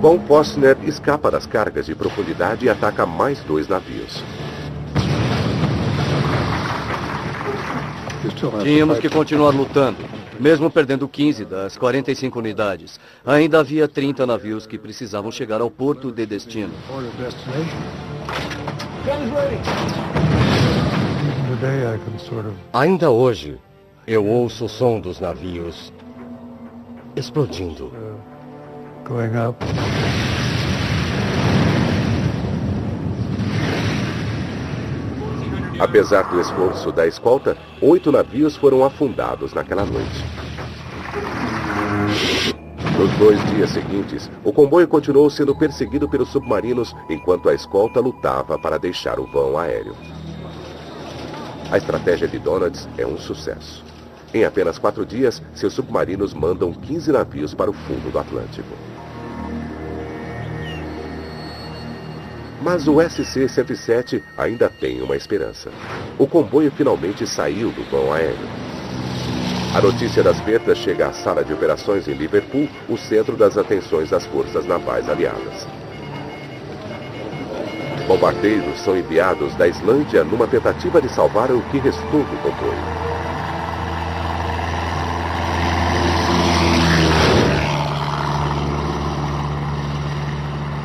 Von Forstner escapa das cargas de profundidade e ataca mais 2 navios. Tínhamos que continuar lutando. Mesmo perdendo 15 das 45 unidades, ainda havia 30 navios que precisavam chegar ao porto de destino. Ainda hoje, eu ouço o som dos navios explodindo. Apesar do esforço da escolta, 8 navios foram afundados naquela noite. Nos 2 dias seguintes, o comboio continuou sendo perseguido pelos submarinos enquanto a escolta lutava para deixar o vão aéreo. A estratégia de Dönitz é um sucesso. Em apenas 4 dias, seus submarinos mandam 15 navios para o fundo do Atlântico. Mas o SC-107 ainda tem uma esperança. O comboio finalmente saiu do vão aéreo. A notícia das perdas chega à sala de operações em Liverpool, o centro das atenções das forças navais aliadas. Bombardeiros são enviados da Islândia numa tentativa de salvar o que restou do comboio.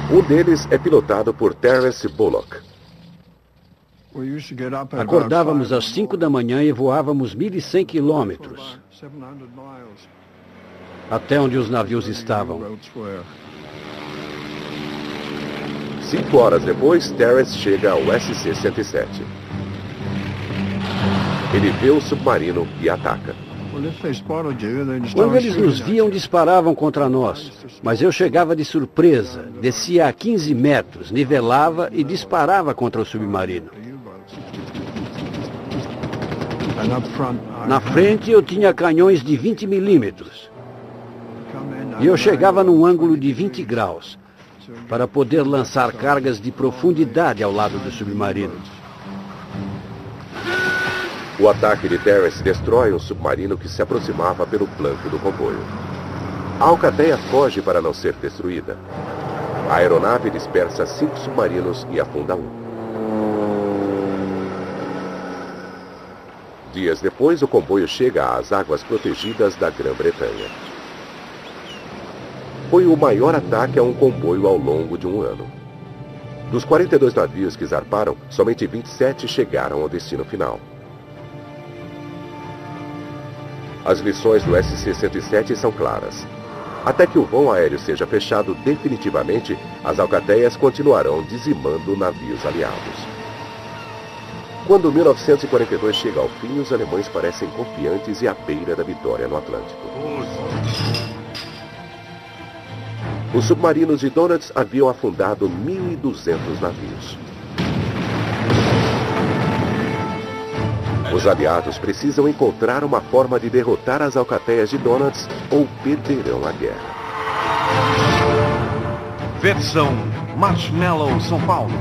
Um deles é pilotado por Terence Bullock. Acordávamos às 5 da manhã e voávamos 1.100 quilômetros até onde os navios estavam. 5 horas depois, Terence chega ao SC-107. Ele vê o submarino e ataca. Quando eles nos viam, disparavam contra nós. Mas eu chegava de surpresa, descia a 15 metros, nivelava e disparava contra o submarino. Na frente eu tinha canhões de 20 milímetros. E eu chegava num ângulo de 20 graus, para poder lançar cargas de profundidade ao lado do submarino. O ataque de Terence destrói um submarino que se aproximava pelo flanco do comboio. A Alcateia foge para não ser destruída. A aeronave dispersa 5 submarinos e afunda um. Dias depois, o comboio chega às águas protegidas da Grã-Bretanha. Foi o maior ataque a um comboio ao longo de um ano. Dos 42 navios que zarparam, somente 27 chegaram ao destino final. As lições do SC-107 são claras. Até que o vão aéreo seja fechado definitivamente, as alcateias continuarão dizimando navios aliados. Quando 1942 chega ao fim, os alemães parecem confiantes e à beira da vitória no Atlântico. Os submarinos de Donitz haviam afundado 1.200 navios. Os aliados precisam encontrar uma forma de derrotar as alcateias de Donitz ou perderão a guerra. Versão Marshmallow São Paulo.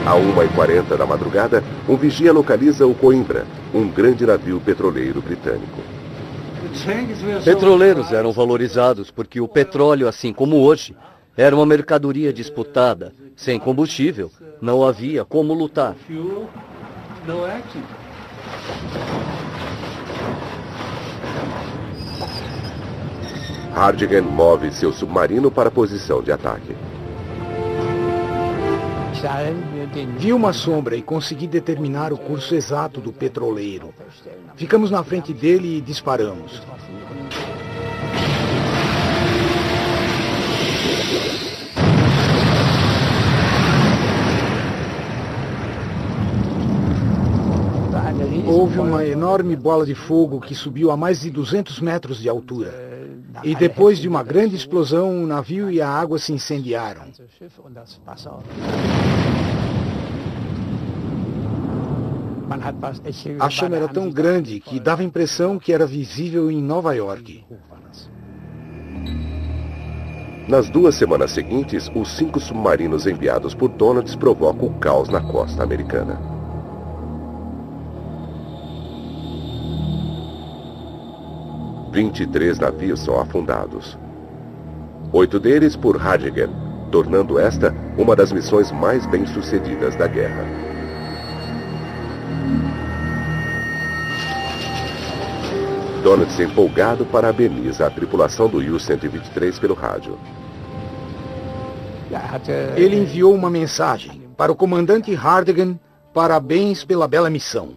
À 1h40 da madrugada, um vigia localiza o Coimbra, um grande navio petroleiro britânico. Petroleiros eram valorizados porque o petróleo, assim como hoje, era uma mercadoria disputada. Sem combustível, não havia como lutar. Hardinge move seu submarino para a posição de ataque. Vi uma sombra e consegui determinar o curso exato do petroleiro. Ficamos na frente dele e disparamos. Houve uma enorme bola de fogo que subiu a mais de 200 metros de altura. E depois de uma grande explosão, o navio e a água se incendiaram. A chama era tão grande que dava a impressão que era visível em Nova York. Nas 2 semanas seguintes, os 5 submarinos enviados por Donitz provocam o caos na costa americana. – 23 navios são afundados. 8 deles por Hardinge, tornando esta uma das missões mais bem-sucedidas da guerra. Donitz, empolgado, parabeniza a tripulação do U-123 pelo rádio. Ele enviou uma mensagem para o comandante Hardinge: parabéns pela bela missão.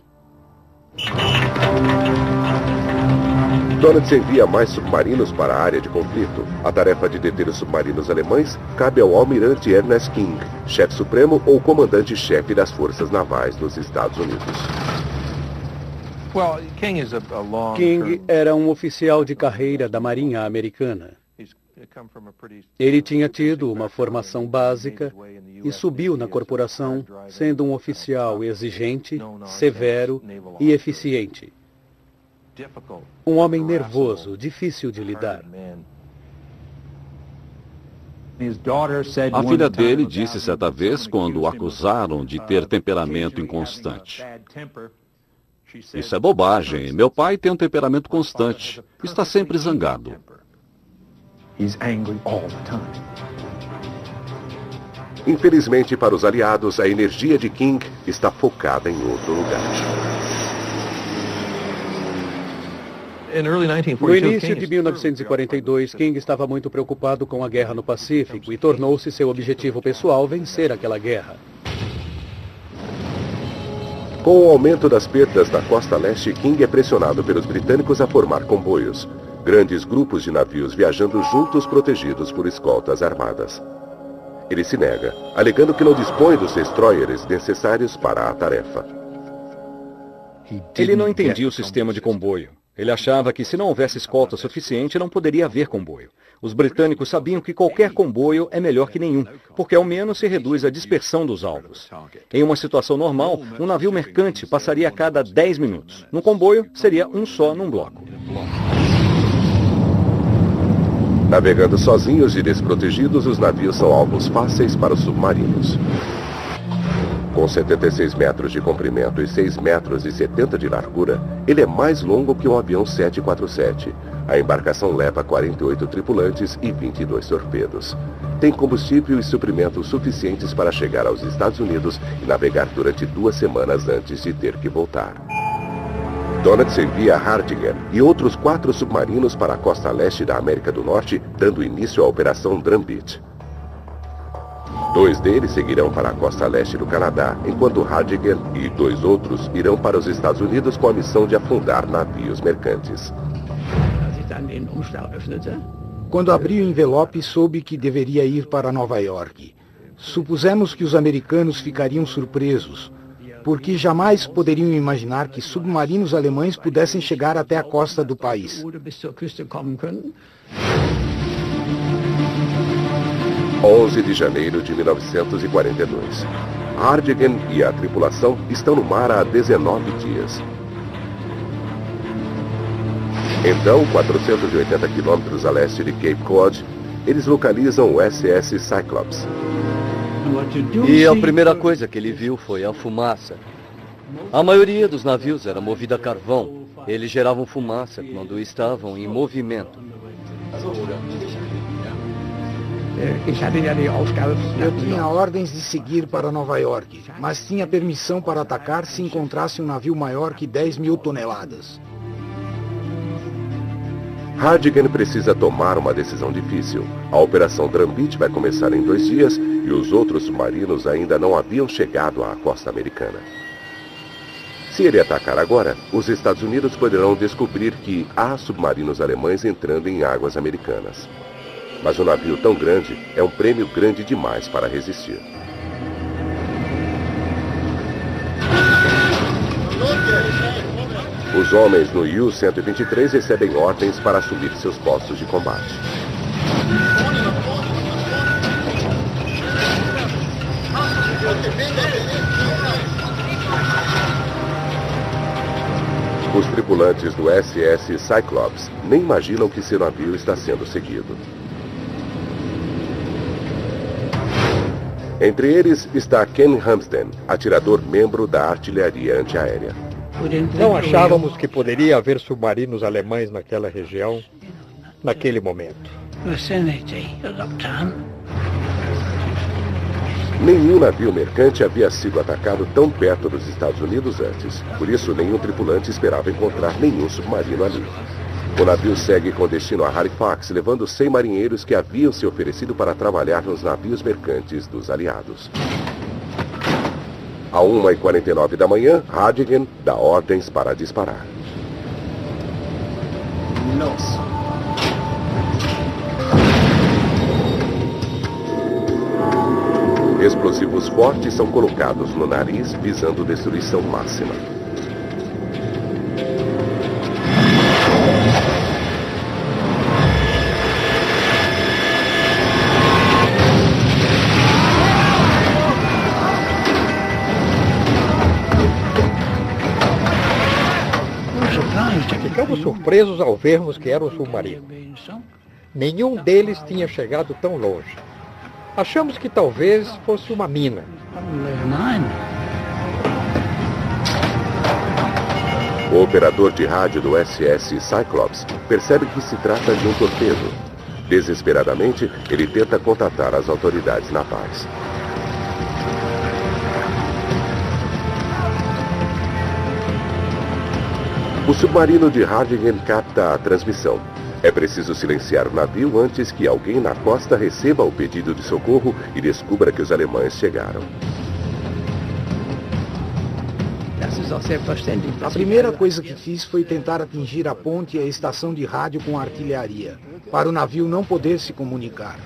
Donitz envia mais submarinos para a área de conflito. A tarefa de deter os submarinos alemães cabe ao almirante Ernest King, chefe supremo ou comandante-chefe das forças navais dos Estados Unidos. King era um oficial de carreira da Marinha Americana. Ele tinha tido uma formação básica e subiu na corporação sendo um oficial exigente, severo e eficiente. Um homem nervoso, difícil de lidar. A filha dele disse certa vez, quando o acusaram de ter temperamento inconstante: "Isso é bobagem. Meu pai tem um temperamento constante. Está sempre zangado." Infelizmente para os aliados, a energia de King está focada em outro lugar. No início de 1942, King estava muito preocupado com a guerra no Pacífico e tornou-se seu objetivo pessoal vencer aquela guerra. Com o aumento das perdas na costa leste, King é pressionado pelos britânicos a formar comboios. Grandes grupos de navios viajando juntos, protegidos por escoltas armadas. Ele se nega, alegando que não dispõe dos destroyers necessários para a tarefa. Ele não entendia o sistema de comboio. Ele achava que se não houvesse escolta suficiente, não poderia haver comboio. Os britânicos sabiam que qualquer comboio é melhor que nenhum, porque ao menos se reduz a dispersão dos alvos. Em uma situação normal, um navio mercante passaria a cada 10 minutos. No comboio, seria um só num bloco. Navegando sozinhos e desprotegidos, os navios são alvos fáceis para os submarinos. Com 76 metros de comprimento e 6 metros e 70 de largura, ele é mais longo que um avião 747. A embarcação leva 48 tripulantes e 22 torpedos. Tem combustível e suprimentos suficientes para chegar aos Estados Unidos e navegar durante 2 semanas antes de ter que voltar. Donitz envia Hardinger e outros 4 submarinos para a costa leste da América do Norte, dando início à Operação Drumbeat. 2 deles seguirão para a costa leste do Canadá, enquanto Hardinger e 2 outros irão para os Estados Unidos com a missão de afundar navios mercantes. Quando abri o envelope, soube que deveria ir para Nova York. Supusemos que os americanos ficariam surpresos, porque jamais poderiam imaginar que submarinos alemães pudessem chegar até a costa do país. 11 de janeiro de 1942. Hardinger e a tripulação estão no mar há 19 dias. Então, 480 quilômetros a leste de Cape Cod, eles localizam o SS Cyclops. E a primeira coisa que ele viu foi a fumaça. A maioria dos navios era movida a carvão. Eles geravam fumaça quando estavam em movimento. Eu tinha ordens de seguir para Nova York, mas tinha permissão para atacar se encontrasse um navio maior que 10.000 toneladas. Hardinger precisa tomar uma decisão difícil. A Operação Drumbeat vai começar em 2 dias e os outros submarinos ainda não haviam chegado à costa americana. Se ele atacar agora, os Estados Unidos poderão descobrir que há submarinos alemães entrando em águas americanas. Mas um navio tão grande é um prêmio grande demais para resistir. Os homens no U-123 recebem ordens para assumir seus postos de combate. Os tripulantes do SS Cyclops nem imaginam que seu navio está sendo seguido. Entre eles está Ken Hamsten, atirador membro da artilharia antiaérea. Não achávamos que poderia haver submarinos alemães naquela região, naquele momento. Nenhum navio mercante havia sido atacado tão perto dos Estados Unidos antes. Por isso, nenhum tripulante esperava encontrar nenhum submarino ali. O navio segue com destino a Halifax, levando 100 marinheiros que haviam se oferecido para trabalhar nos navios mercantes dos aliados. À 1h49 da manhã, Hardinger dá ordens para disparar. Explosivos fortes são colocados no nariz, visando destruição máxima. Ficamos surpresos ao vermos que era um submarino. Nenhum deles tinha chegado tão longe. Achamos que talvez fosse uma mina. O operador de rádio do SS Cyclops percebe que se trata de um torpedo. Desesperadamente, ele tenta contatar as autoridades navais. O submarino de Hardinger capta a transmissão. É preciso silenciar o navio antes que alguém na costa receba o pedido de socorro e descubra que os alemães chegaram. A primeira coisa que fiz foi tentar atingir a ponte e a estação de rádio com artilharia, para o navio não poder se comunicar.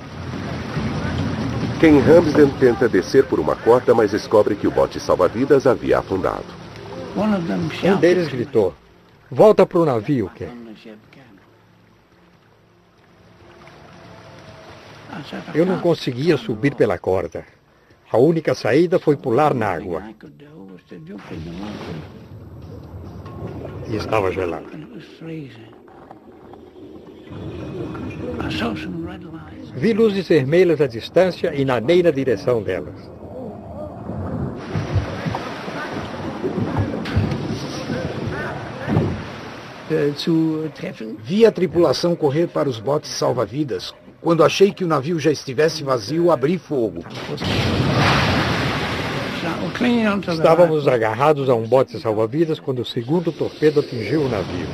Ken Ramsden tenta descer por uma corda, mas descobre que o bote salva-vidas havia afundado. Um deles gritou: "Volta para o navio, Ken." Eu não conseguia subir pela corda. A única saída foi pular na água. E estava gelado. Vi luzes vermelhas à distância e nadei na direção delas. Vi a tripulação correr para os botes salva-vidas. Quando achei que o navio já estivesse vazio, abri fogo. Estávamos agarrados a um bote salva-vidas quando o segundo torpedo atingiu o navio.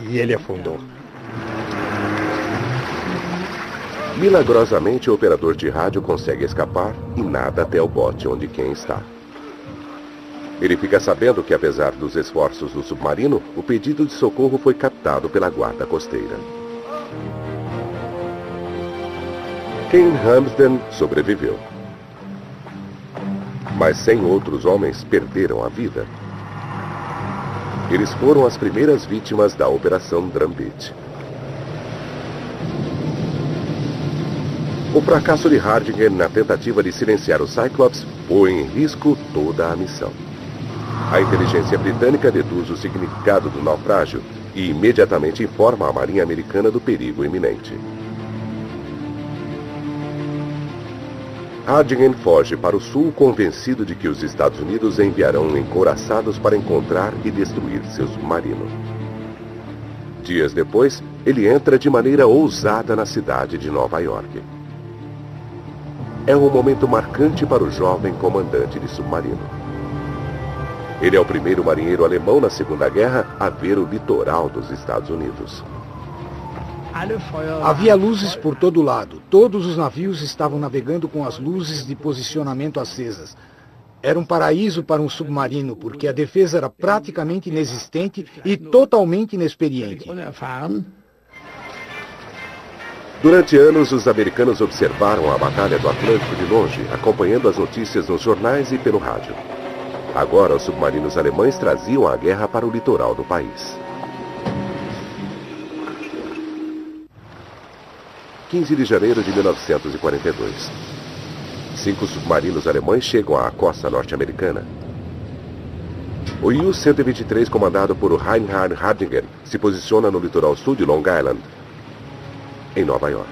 E ele afundou. Milagrosamente, o operador de rádio consegue escapar e nada até o bote onde Ken está. Ele fica sabendo que, apesar dos esforços do submarino, o pedido de socorro foi captado pela guarda costeira. Ken Ramsden sobreviveu. Mas 100 outros homens perderam a vida. Eles foram as primeiras vítimas da Operação Drumbeat. O fracasso de Hardingen na tentativa de silenciar o Cyclops põe em risco toda a missão. A inteligência britânica deduz o significado do naufrágio e imediatamente informa a Marinha Americana do perigo iminente. Hardingen foge para o sul convencido de que os Estados Unidos enviarão encouraçados para encontrar e destruir seu submarino. Dias depois, ele entra de maneira ousada na cidade de Nova York. É um momento marcante para o jovem comandante de submarino. Ele é o primeiro marinheiro alemão na Segunda Guerra a ver o litoral dos Estados Unidos. Havia luzes por todo lado. Todos os navios estavam navegando com as luzes de posicionamento acesas. Era um paraíso para um submarino, porque a defesa era praticamente inexistente e totalmente inexperiente. Durante anos, os americanos observaram a Batalha do Atlântico de longe, acompanhando as notícias nos jornais e pelo rádio. Agora, os submarinos alemães traziam a guerra para o litoral do país. 15 de janeiro de 1942. 5 submarinos alemães chegam à costa norte-americana. O U-123, comandado por Reinhard Hardingen, se posiciona no litoral sul de Long Island, em Nova York.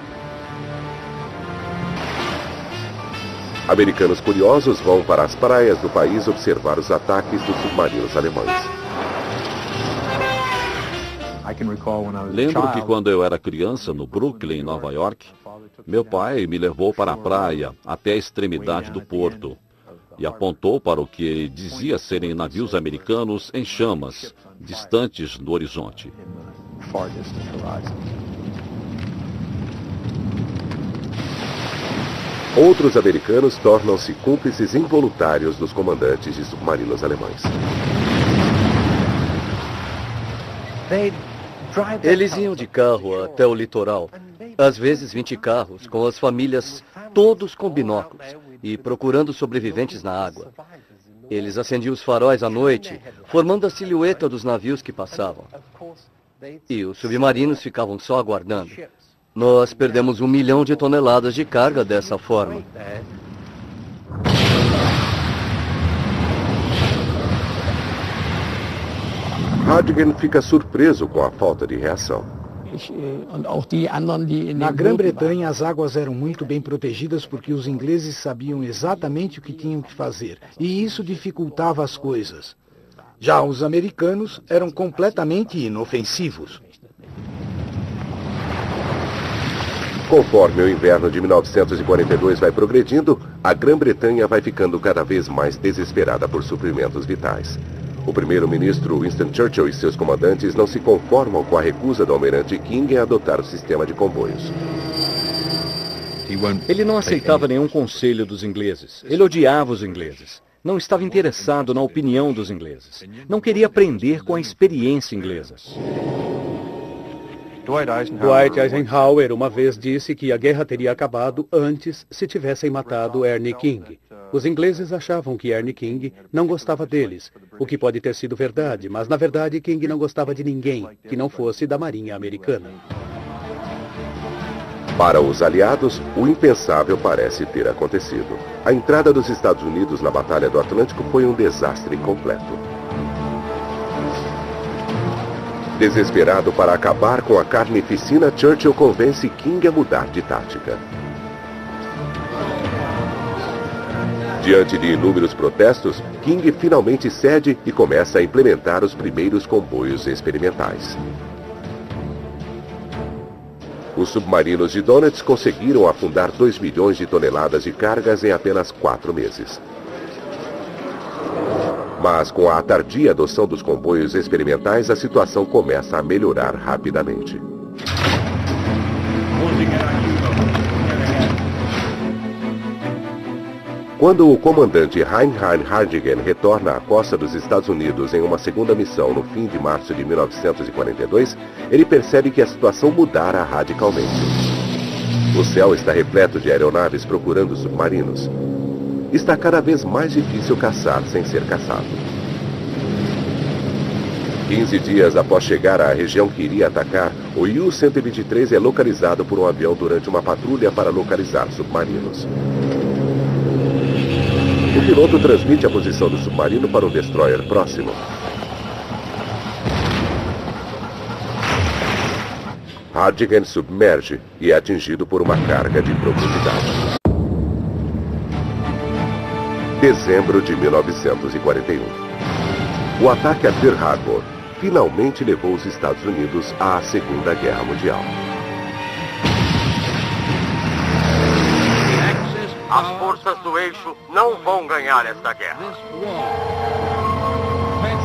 Americanos curiosos vão para as praias do país observar os ataques dos submarinos alemães. Lembro que quando eu era criança, no Brooklyn, em Nova York, meu pai me levou para a praia, até a extremidade do porto, e apontou para o que ele dizia serem navios americanos em chamas, distantes do horizonte. Outros americanos tornam-se cúmplices involuntários dos comandantes de submarinos alemães. Eles iam de carro até o litoral, às vezes 20 carros, com as famílias todos com binóculos e procurando sobreviventes na água. Eles acendiam os faróis à noite, formando a silhueta dos navios que passavam. E os submarinos ficavam só aguardando. Nós perdemos 1 milhão de toneladas de carga dessa forma. Hardingen fica surpreso com a falta de reação. Na Grã-Bretanha, as águas eram muito bem protegidas porque os ingleses sabiam exatamente o que tinham que fazer, e isso dificultava as coisas. Já os americanos eram completamente inofensivos. Conforme o inverno de 1942 vai progredindo, a Grã-Bretanha vai ficando cada vez mais desesperada por suprimentos vitais. O primeiro-ministro Winston Churchill e seus comandantes não se conformam com a recusa do almirante King em adotar o sistema de comboios. Ele não aceitava nenhum conselho dos ingleses. Ele odiava os ingleses. Não estava interessado na opinião dos ingleses. Não queria aprender com a experiência inglesa. Dwight Eisenhower uma vez disse que a guerra teria acabado antes se tivessem matado Ernie King. Os ingleses achavam que Ernie King não gostava deles, o que pode ter sido verdade, mas na verdade King não gostava de ninguém que não fosse da Marinha Americana. Para os aliados, o impensável parece ter acontecido. A entrada dos Estados Unidos na Batalha do Atlântico foi um desastre completo. Desesperado para acabar com a carnificina, Churchill convence King a mudar de tática. Diante de inúmeros protestos, King finalmente cede e começa a implementar os primeiros comboios experimentais. Os submarinos de Donitz conseguiram afundar 2 milhões de toneladas de cargas em apenas 4 meses. Mas com a tardia adoção dos comboios experimentais, a situação começa a melhorar rapidamente. Quando o comandante Reinhard Hardigan retorna à costa dos Estados Unidos em uma segunda missão no fim de março de 1942, ele percebe que a situação mudara radicalmente. O céu está repleto de aeronaves procurando submarinos. Está cada vez mais difícil caçar sem ser caçado. 15 dias após chegar à região que iria atacar, o U-123 é localizado por um avião durante uma patrulha para localizar submarinos. O piloto transmite a posição do submarino para um destroyer próximo. Hardigan submerge e é atingido por uma carga de profundidade. Dezembro de 1941. O ataque a Pearl Harbor finalmente levou os Estados Unidos à Segunda Guerra Mundial. As forças do eixo não vão ganhar esta guerra.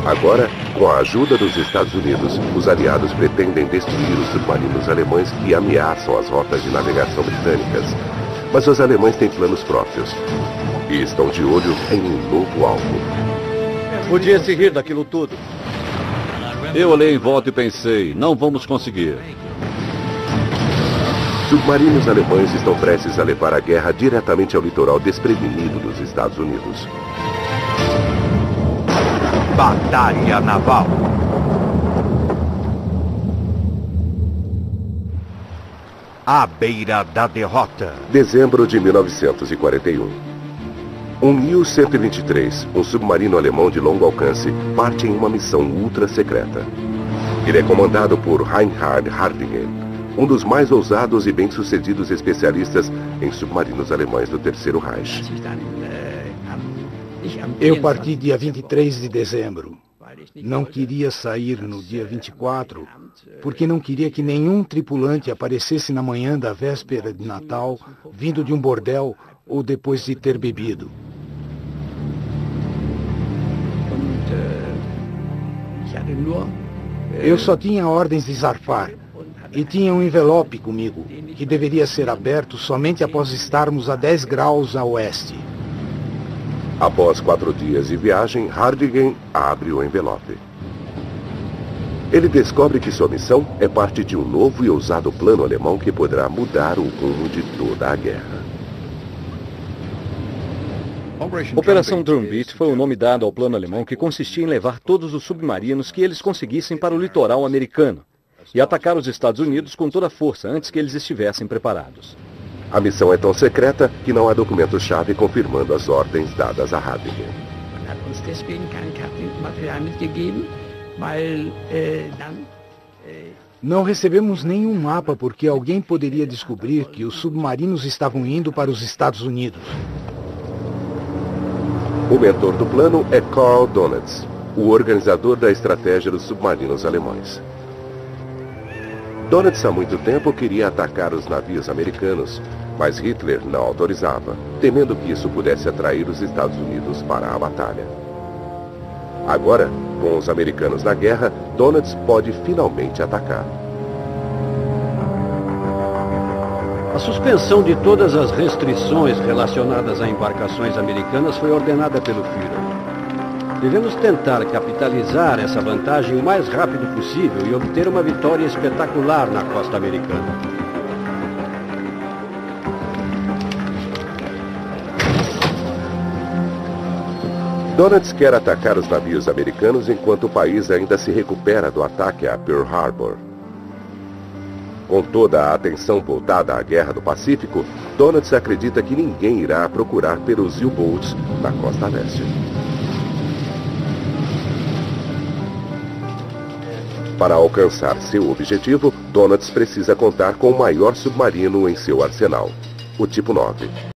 Agora, com a ajuda dos Estados Unidos, os aliados pretendem destruir os submarinos alemães que ameaçam as rotas de navegação britânicas. Mas os alemães têm planos próprios e estão de olho em um novo alvo. Podia se rir daquilo tudo. Eu olhei em volta e pensei, não vamos conseguir. Submarinos alemães estão prestes a levar a guerra diretamente ao litoral desprevenido dos Estados Unidos. Batalha Naval. À beira da derrota. Dezembro de 1941. Um U-123, um submarino alemão de longo alcance, parte em uma missão ultra secreta. Ele é comandado por Reinhard Hardigan, um dos mais ousados e bem-sucedidos especialistas em submarinos alemães do Terceiro Reich. Eu parti dia 23 de dezembro. Não queria sair no dia 24, porque não queria que nenhum tripulante aparecesse na manhã da véspera de Natal, vindo de um bordel ou depois de ter bebido. Eu só tinha ordens de zarpar. E tinha um envelope comigo, que deveria ser aberto somente após estarmos a 10 graus a oeste. Após 4 dias de viagem, Hardigan abre o envelope. Ele descobre que sua missão é parte de um novo e ousado plano alemão que poderá mudar o rumo de toda a guerra. Operação Drumbeat foi o nome dado ao plano alemão que consistia em levar todos os submarinos que eles conseguissem para o litoral americano e atacar os Estados Unidos com toda a força antes que eles estivessem preparados. A missão é tão secreta que não há documento-chave confirmando as ordens dadas a Hardigan. Não recebemos nenhum mapa porque alguém poderia descobrir que os submarinos estavam indo para os Estados Unidos. O mentor do plano é Karl Donitz, o organizador da estratégia dos submarinos alemães. Donitz há muito tempo queria atacar os navios americanos, mas Hitler não autorizava, temendo que isso pudesse atrair os Estados Unidos para a batalha. Agora, com os americanos na guerra, Donitz pode finalmente atacar. A suspensão de todas as restrições relacionadas a embarcações americanas foi ordenada pelo Führer. Devemos tentar capitalizar essa vantagem o mais rápido possível e obter uma vitória espetacular na costa americana. Donitz quer atacar os navios americanos enquanto o país ainda se recupera do ataque a Pearl Harbor. Com toda a atenção voltada à Guerra do Pacífico, Donitz acredita que ninguém irá procurar pelos U-Boats na costa leste. Para alcançar seu objetivo, Donitz precisa contar com o maior submarino em seu arsenal, o Tipo 9.